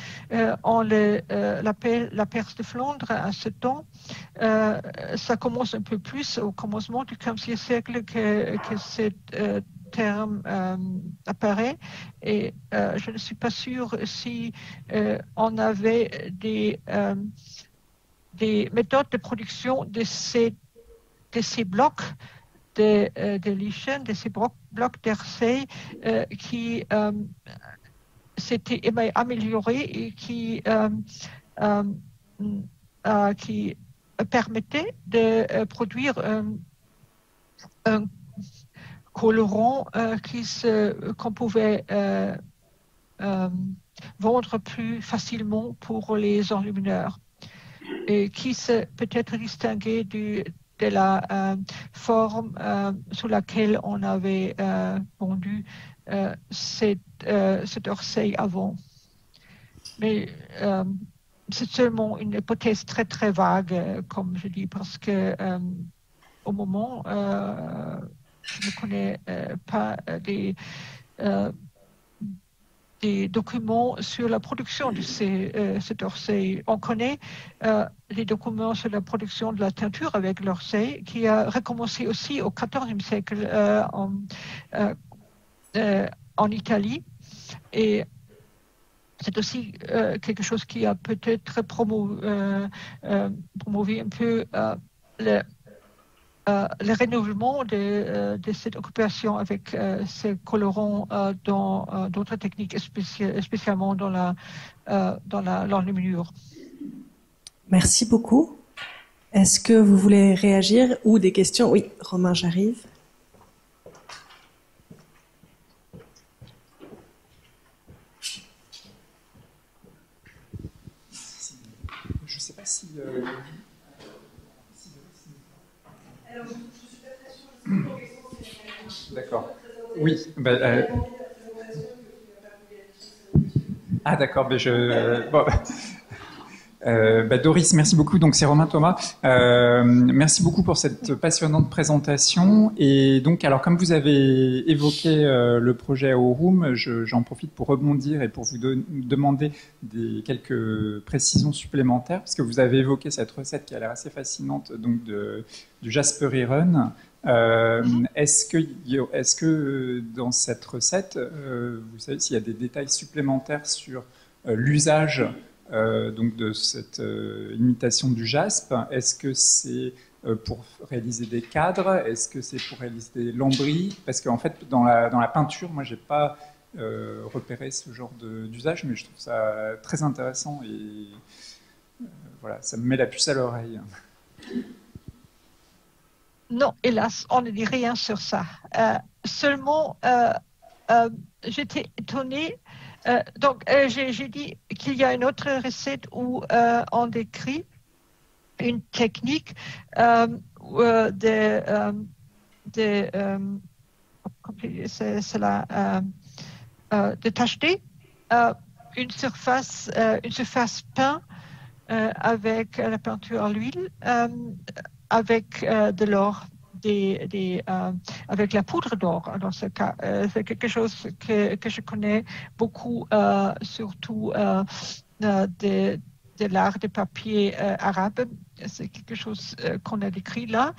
on l'appelle la Perse de Flandre à ce temps. Ça commence un peu plus au commencement du XVe siècle que ce terme apparaît. Et je ne suis pas sûre si on avait des méthodes de production de ces blocs de lichen, de ces blocs d'Hersey qui s'étaient améliorés et qui permettaient de produire un colorant qu'on pouvait vendre plus facilement pour les enlumineurs et qui se peut-être distinguait de la forme sous laquelle on avait pondu cet Hersey avant. Mais c'est seulement une hypothèse très très vague, comme je dis, parce que au moment, je ne connais pas des documents sur la production de cet Hersey. On connaît les documents sur la production de la teinture avec l'Hersey, qui a recommencé aussi au XIVe siècle en Italie. Et c'est aussi quelque chose qui a peut-être promouvé un peu le renouvellement de cette occupation avec ces colorants dans d'autres techniques, spécialement dans l'enluminure. Merci beaucoup. Est-ce que vous voulez réagir ou des questions? Oui, Romain, j'arrive. Je ne sais pas si... D'accord. Oui. Ah d'accord. Doris, merci beaucoup. Donc c'est Romain Thomas. Merci beaucoup pour cette passionnante présentation. Et donc, alors comme vous avez évoqué le projet Aurum, j'en profite pour rebondir et pour vous demander quelques précisions supplémentaires, parce que vous avez évoqué cette recette qui a l'air assez fascinante, donc du Jasperi Run. Est-ce que dans cette recette, vous savez s'il y a des détails supplémentaires sur l'usage donc de cette imitation du jaspe? Est-ce que c'est pour réaliser des cadres? Est-ce que c'est pour réaliser des lambris? Parce qu'en fait, dans la peinture, moi, j'ai pas repéré ce genre d'usage, mais je trouve ça très intéressant et voilà, ça me met la puce à l'oreille. Non, hélas, on ne dit rien sur ça. Seulement, j'étais étonnée. J'ai dit qu'il y a une autre recette où on décrit une technique de tacheter une surface peinte avec la peinture à l'huile, avec de l'or, avec la poudre d'or. Dans ce cas, c'est quelque chose que je connais beaucoup, surtout de l'art de papier arabe. C'est quelque chose qu'on a décrit là.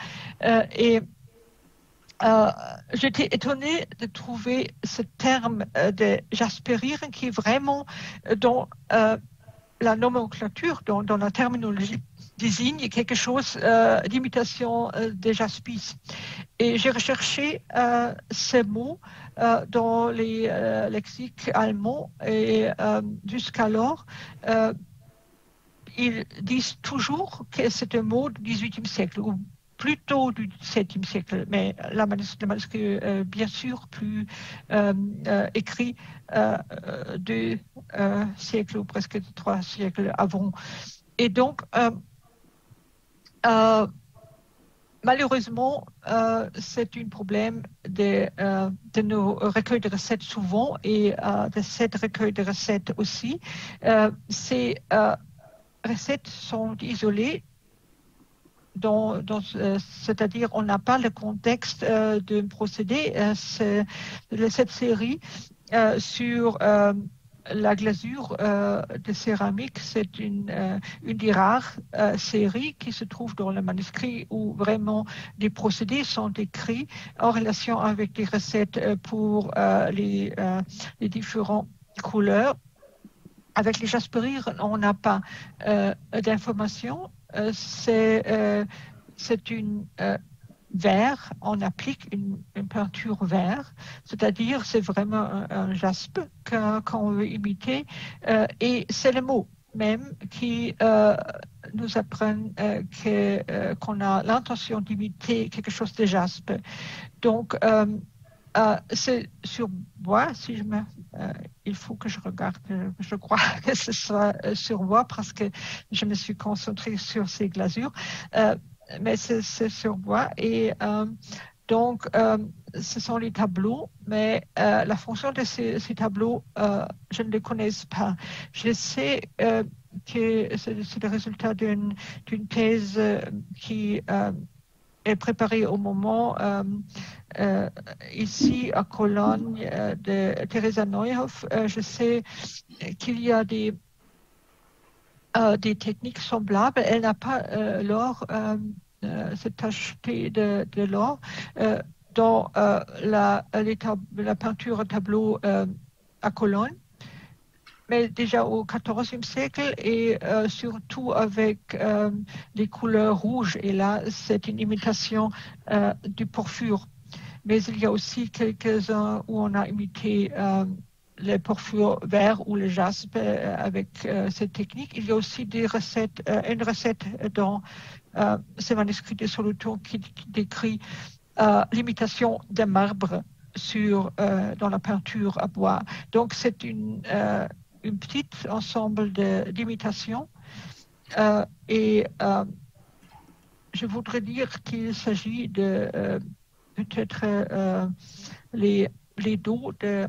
J'étais étonnée de trouver ce terme de jasperir qui est vraiment dans la nomenclature, dans la terminologie, désigne quelque chose d'imitation de jaspis. Et j'ai recherché ces mots dans les lexiques allemands et jusqu'alors, ils disent toujours que c'est un mot du XVIIIe siècle ou plutôt du XVIIe siècle, mais le manuscrit bien sûr plus écrit 2 siècles ou presque 3 siècles avant. Et donc, malheureusement, c'est un problème de nos recueils de recettes souvent et de cette recueil de recettes aussi. Ces recettes sont isolées c'est-à-dire on n'a pas le contexte d'un procédé. Cette série sur la glasure de céramique, c'est une des rares séries qui se trouve dans le manuscrit où vraiment des procédés sont écrits en relation avec des recettes pour les différentes couleurs. Avec les jasperières, on n'a pas d'informations. C'est une vert, on applique une peinture vert, c'est-à-dire c'est vraiment un jaspe qu'on veut imiter, et c'est le mot même qui nous apprennent qu'on a l'intention d'imiter quelque chose de jaspe. Donc, c'est sur bois, il faut que je regarde, je crois que ce soit sur bois parce que je me suis concentrée sur ces glasures. Mais c'est sur bois et donc ce sont les tableaux, mais la fonction de ces tableaux, je ne les connais pas. Je sais que c'est le résultat d'une thèse qui est préparée au moment ici à Cologne de Theresa Neuhoff. Je sais qu'il y a des techniques semblables. Elle n'a pas l'or, cette tacheté de l'or dans la peinture à tableau à Cologne, mais déjà au XIVe siècle et surtout avec les couleurs rouges. Et là, c'est une imitation du porphyre. Mais il y a aussi quelques-uns où on a imité le porphyre vert ou le jaspe avec cette technique. Il y a aussi une recette dans ce manuscrit de Solothurn qui décrit l'imitation de marbre dans la peinture à bois. Donc c'est une petite ensemble d'imitations et je voudrais dire qu'il s'agit de peut-être les dos de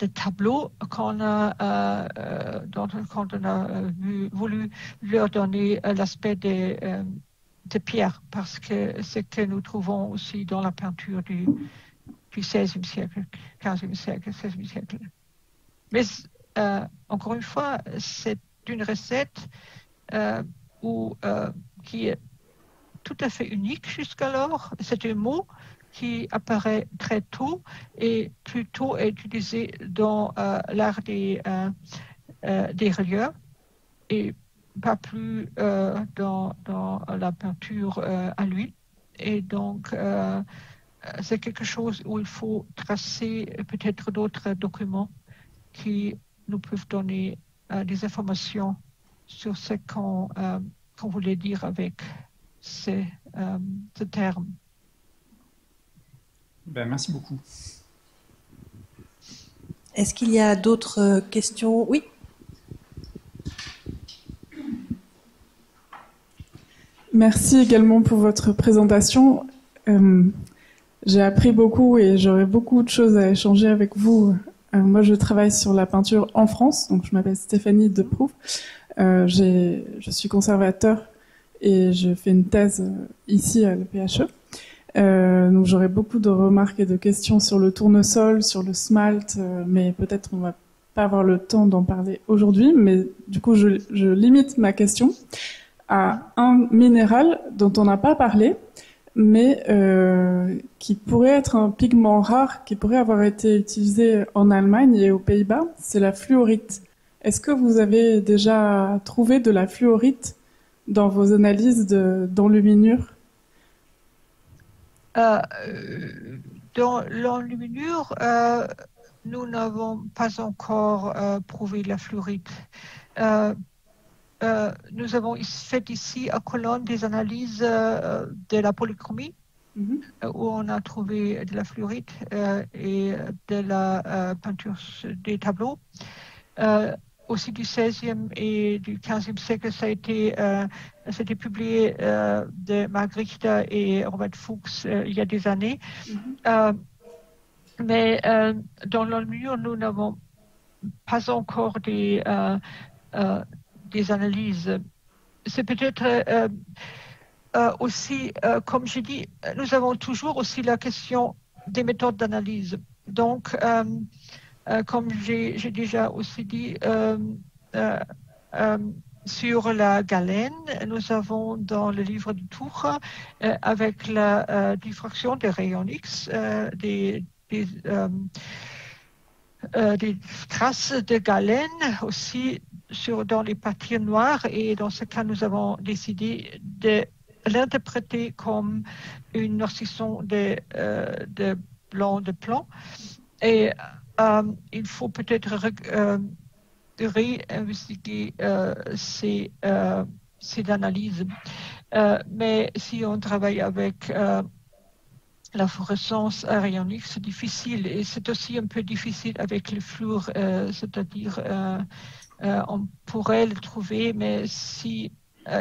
tableaux dont on a voulu leur donner l'aspect de pierre, parce que c'est ce que nous trouvons aussi dans la peinture du XVIe siècle, XVe siècle, XVIe siècle. Mais encore une fois, c'est une recette qui est tout à fait unique jusqu'alors. C'est un mot qui apparaît très tôt et plutôt est utilisé dans l'art des reliefs et pas plus dans la peinture à l'huile. Et donc, c'est quelque chose où il faut tracer peut-être d'autres documents qui nous peuvent donner des informations sur ce qu'on voulait dire avec ce terme. Ben, merci beaucoup. Est-ce qu'il y a d'autres questions? Oui. Merci également pour votre présentation. J'ai appris beaucoup et j'aurais beaucoup de choses à échanger avec vous. Moi, je travaille sur la peinture en France, donc je m'appelle Stéphanie Deprouf. Je suis conservateur et je fais une thèse ici à l'EPHE. Donc j'aurais beaucoup de remarques et de questions sur le tournesol, sur le smalt, mais peut-être on va pas avoir le temps d'en parler aujourd'hui. Mais du coup, je limite ma question à un minéral dont on n'a pas parlé, mais qui pourrait être un pigment rare, qui pourrait avoir été utilisé en Allemagne et aux Pays-Bas, c'est la fluorite. Est-ce que vous avez déjà trouvé de la fluorite dans vos analyses d'enluminure? Dans l'enluminure, nous n'avons pas encore prouvé la fluorite. Nous avons fait ici à Cologne des analyses de la polychromie, où on a trouvé de la fluorite et de la peinture des tableaux. Aussi du XVIe et du XVe siècle, c'était publié de Margrichter et Robert Fuchs il y a des années. Mais dans l'enluminure, nous n'avons pas encore des analyses. C'est peut-être aussi, comme j'ai dit, nous avons toujours aussi la question des méthodes d'analyse. Donc, comme j'ai déjà aussi dit, sur la galène, nous avons dans le livre de Tucher, avec la diffraction des rayons X, des traces de galène aussi dans les parties noires, et dans ce cas, nous avons décidé de l'interpréter comme une noircisson de blanc de plomb. Et il faut peut-être réinvestiguer ces analyses. Mais si on travaille avec la fluorescence à rayon X, c'est difficile, et c'est aussi un peu difficile avec le fluor, c'est-à-dire on pourrait le trouver, mais si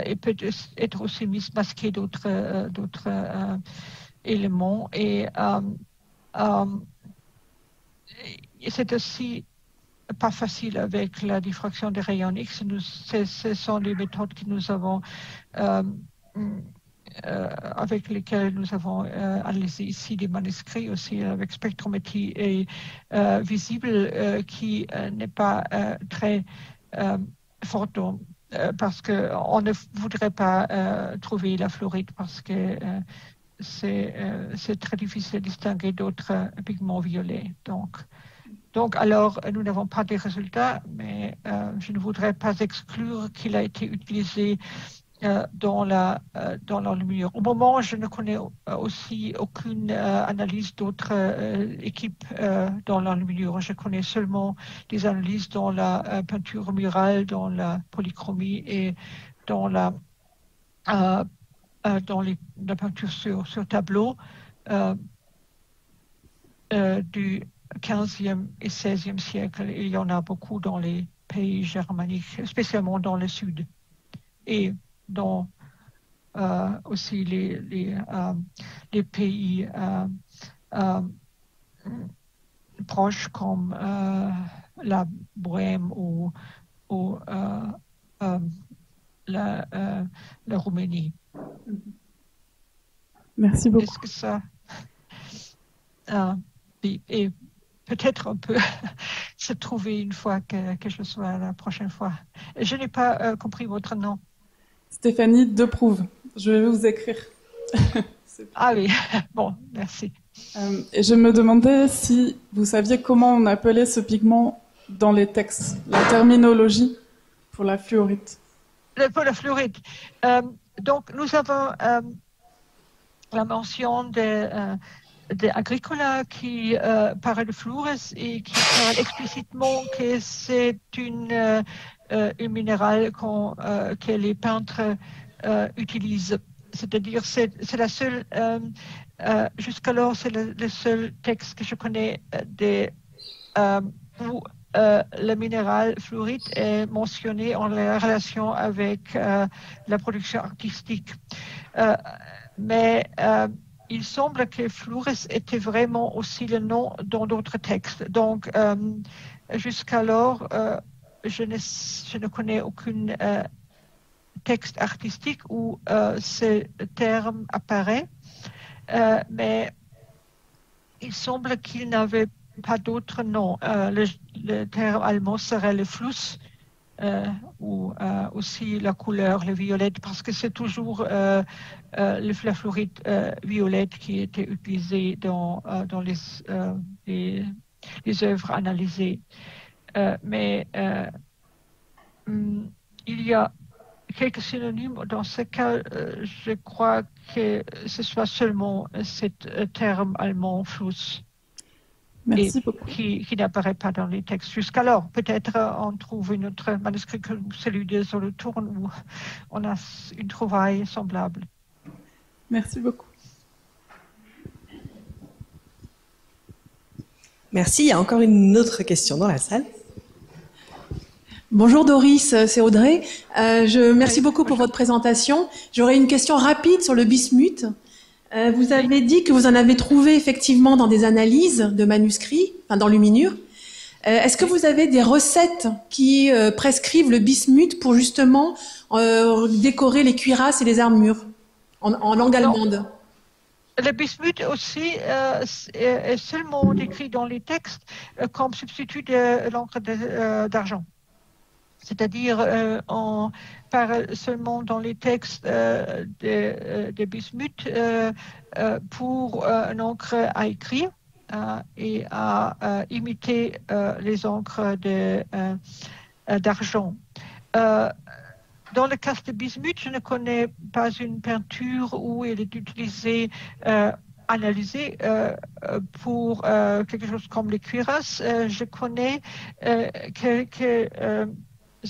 il peut être aussi masqué d'autres éléments, et c'est aussi pas facile avec la diffraction des rayons X. Ce sont les méthodes que nous avons avec lesquelles nous avons analysé ici des manuscrits aussi avec spectrométrie et visible qui n'est pas très forte, parce qu'on ne voudrait pas trouver la fluorite, parce que c'est très difficile de distinguer d'autres pigments violets. Donc, alors, nous n'avons pas de résultats, mais je ne voudrais pas exclure qu'il a été utilisé dans l'enluminure. Au moment, je ne connais aussi aucune analyse d'autres équipes dans l'enluminure. Je connais seulement des analyses dans la peinture murale, dans la polychromie et dans la peinture sur tableau du 15e et 16e siècle. Il y en a beaucoup dans les pays germaniques, spécialement dans le sud, et dans aussi les pays proches comme la Bohème ou la Roumanie. Merci beaucoup. Est-ce que ça... et peut-être on peut se trouver une fois que je sois la prochaine fois. Je n'ai pas compris votre nom. Stéphanie Deprouve. Je vais vous écrire. Ah oui, bon, merci. Et je me demandais si vous saviez comment on appelait ce pigment dans les textes, la terminologie pour la fluorite. Pour la fluorite. Donc, nous avons la mention de Agricola qui parle de fluores et qui parle explicitement que c'est une minéral que les peintres utilisent. C'est-à-dire, c'est la seule, jusqu'alors, c'est le seul texte que je connais où le minéral fluorite est mentionné en relation avec la production artistique. Mais il semble que fluores était vraiment aussi le nom dans d'autres textes. Donc, jusqu'alors, je ne connais aucun texte artistique où ce terme apparaît, mais il semble qu'il n'avait pas d'autre nom. Le terme allemand serait le Fluss, ou aussi la couleur, le violette, parce que c'est toujours la fluorite violette qui était utilisée dans les œuvres analysées. Mais il y a quelques synonymes. Dans ce cas, je crois que ce soit seulement ce terme allemand Fluss. Merci beaucoup. Qui n'apparaît pas dans les textes jusqu'alors. Peut-être on trouve un autre manuscrit comme celui de Solothurn où on a une trouvaille semblable. Merci beaucoup. Merci. Il y a encore une autre question dans la salle. Bonjour Doris, c'est Audrey. Merci beaucoup pour votre présentation. J'aurais une question rapide sur le bismuth. Vous avez dit que vous en avez trouvé effectivement dans des analyses de manuscrits, enfin d'enluminure. Est-ce que vous avez des recettes qui prescrivent le bismuth pour justement décorer les cuirasses et les armures? en langue allemande. Le bismuth aussi est seulement décrit dans les textes comme substitut de l'encre d'argent. C'est-à-dire, on parle seulement dans les textes de bismuth pour une encre à écrire et à imiter les encres d'argent. Dans le cas de bismuth, je ne connais pas une peinture où il est utilisé, analysé pour quelque chose comme les cuirasses. Je connais quelques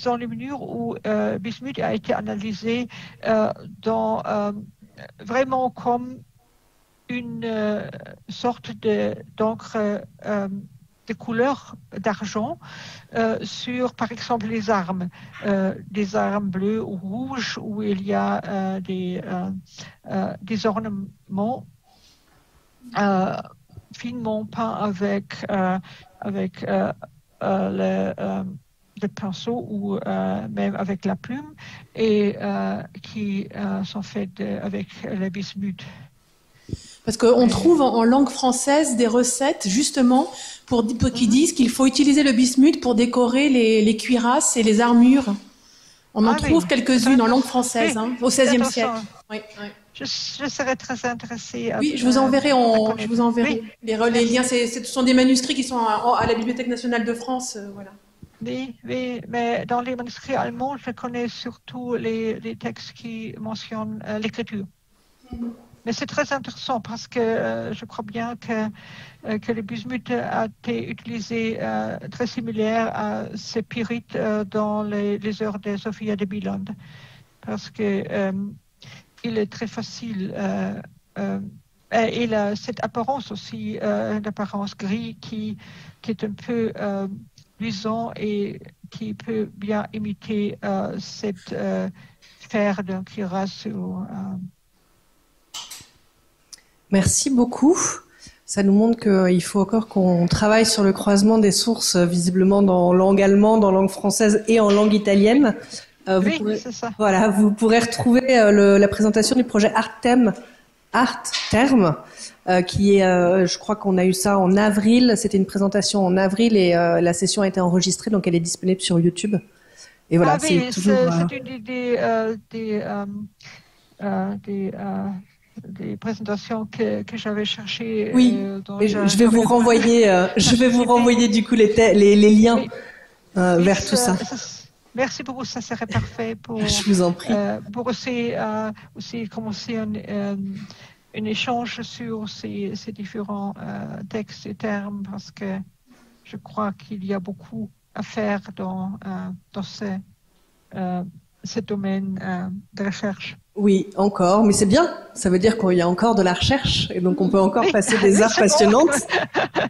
enluminures où bismuth a été analysé vraiment comme une sorte d'encre de couleur d'argent sur, par exemple, les armes, des armes bleues ou rouges où il y a des ornements finement peints avec le pinceau ou même avec la plume et qui sont faits avec le bismuth. Parce qu'on trouve en langue française des recettes, justement, qui disent qu'il faut utiliser le bismuth pour décorer les cuirasses et les armures. On en trouve quelques-unes en langue française, au XVIe siècle. Oui, oui. Je serais très intéressée. Oui, je vous enverrai, les liens. Ce sont des manuscrits qui sont à la Bibliothèque nationale de France. Voilà. Oui, mais dans les manuscrits allemands, je connais surtout les textes qui mentionnent l'écriture. Mais c'est très intéressant parce que je crois bien que le bismuth a été utilisé très similaire à ces pyrites dans les heures de Sophia de Bieland. Parce que il est très facile. Il a cette apparence aussi, une apparence gris qui est un peu luisant et qui peut bien imiter cette sphère d'un cuirasse. Merci beaucoup. Ça nous montre qu'il faut encore qu'on travaille sur le croisement des sources, visiblement dans langue allemande, en langue française et en langue italienne. C'est ça. Voilà, vous pourrez retrouver la présentation du projet Artterm, qui est, je crois qu'on a eu ça en avril. C'était une présentation en avril et la session a été enregistrée, donc elle est disponible sur YouTube. Et voilà, c'est toujours des présentations que j'avais cherchées. Oui, je vais vous renvoyer. Je vais vous renvoyer du coup les liens vers tout ça. Merci beaucoup, ça serait parfait pour. Je vous en prie. Pour aussi commencer un échange sur ces différents textes et termes, parce que je crois qu'il y a beaucoup à faire dans ce domaine de recherche. Oui, encore, mais c'est bien. Ça veut dire qu'il y a encore de la recherche et donc on peut encore passer des heures passionnantes.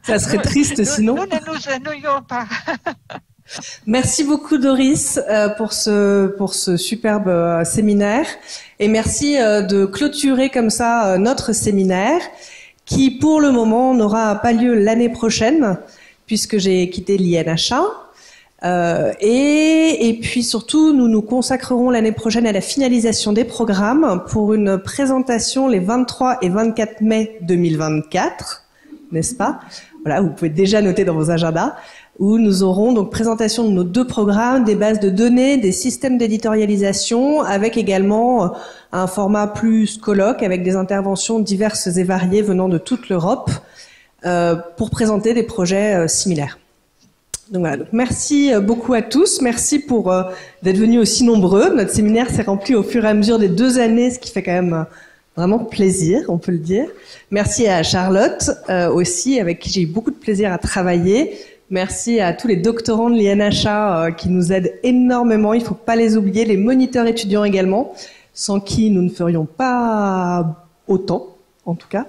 Ça serait triste sinon. Nous ne nous ennuyons pas. Merci beaucoup Doris pour ce superbe séminaire et merci de clôturer comme ça notre séminaire qui pour le moment n'aura pas lieu l'année prochaine puisque j'ai quitté l'INHA. Et puis surtout, nous nous consacrerons l'année prochaine à la finalisation des programmes pour une présentation les 23 et 24 mai 2024, n'est-ce pas? Voilà, vous pouvez déjà noter dans vos agendas, où nous aurons donc présentation de nos 2 programmes, des bases de données, des systèmes d'éditorialisation, avec également un format plus colloque, avec des interventions diverses et variées venant de toute l'Europe, pour présenter des projets similaires. Donc voilà, donc merci beaucoup à tous, merci pour d'être venus aussi nombreux. Notre séminaire s'est rempli au fur et à mesure des 2 années, ce qui fait quand même vraiment plaisir, on peut le dire. Merci à Charlotte aussi, avec qui j'ai eu beaucoup de plaisir à travailler. Merci à tous les doctorants de l'INHA qui nous aident énormément, il ne faut pas les oublier, les moniteurs étudiants également, sans qui nous ne ferions pas autant, en tout cas.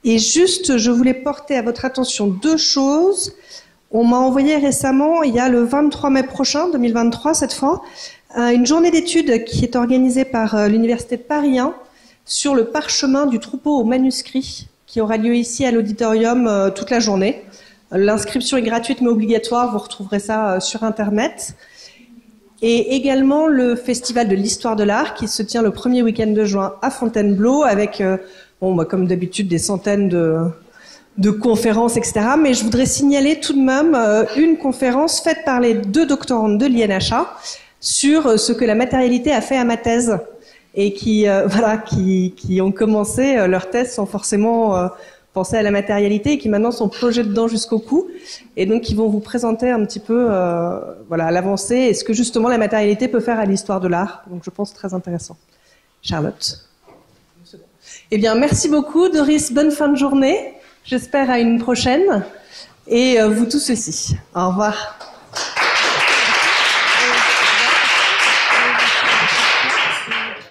Et juste, je voulais porter à votre attention 2 choses. On m'a envoyé récemment, il y a le 23 mai prochain, 2023 cette fois, une journée d'études qui est organisée par l'Université de Paris 1 sur le parchemin du troupeau aux manuscrits qui aura lieu ici à l'auditorium toute la journée. L'inscription est gratuite mais obligatoire, vous retrouverez ça sur Internet. et également le Festival de l'Histoire de l'Art qui se tient le premier week-end de juin à Fontainebleau avec, comme d'habitude, des centaines de conférences, etc. Mais je voudrais signaler tout de même une conférence faite par les 2 doctorantes de l'INHA sur ce que la matérialité a fait à ma thèse et qui ont commencé leur thèse sans forcément penser à la matérialité et qui maintenant sont plongés dedans jusqu'au cou et donc qui vont vous présenter un petit peu l'avancée et ce que justement la matérialité peut faire à l'histoire de l'art. Donc je pense très intéressant. Charlotte. Eh bien, merci beaucoup Doris, bonne fin de journée. J'espère à une prochaine. Et vous tous aussi. Au revoir.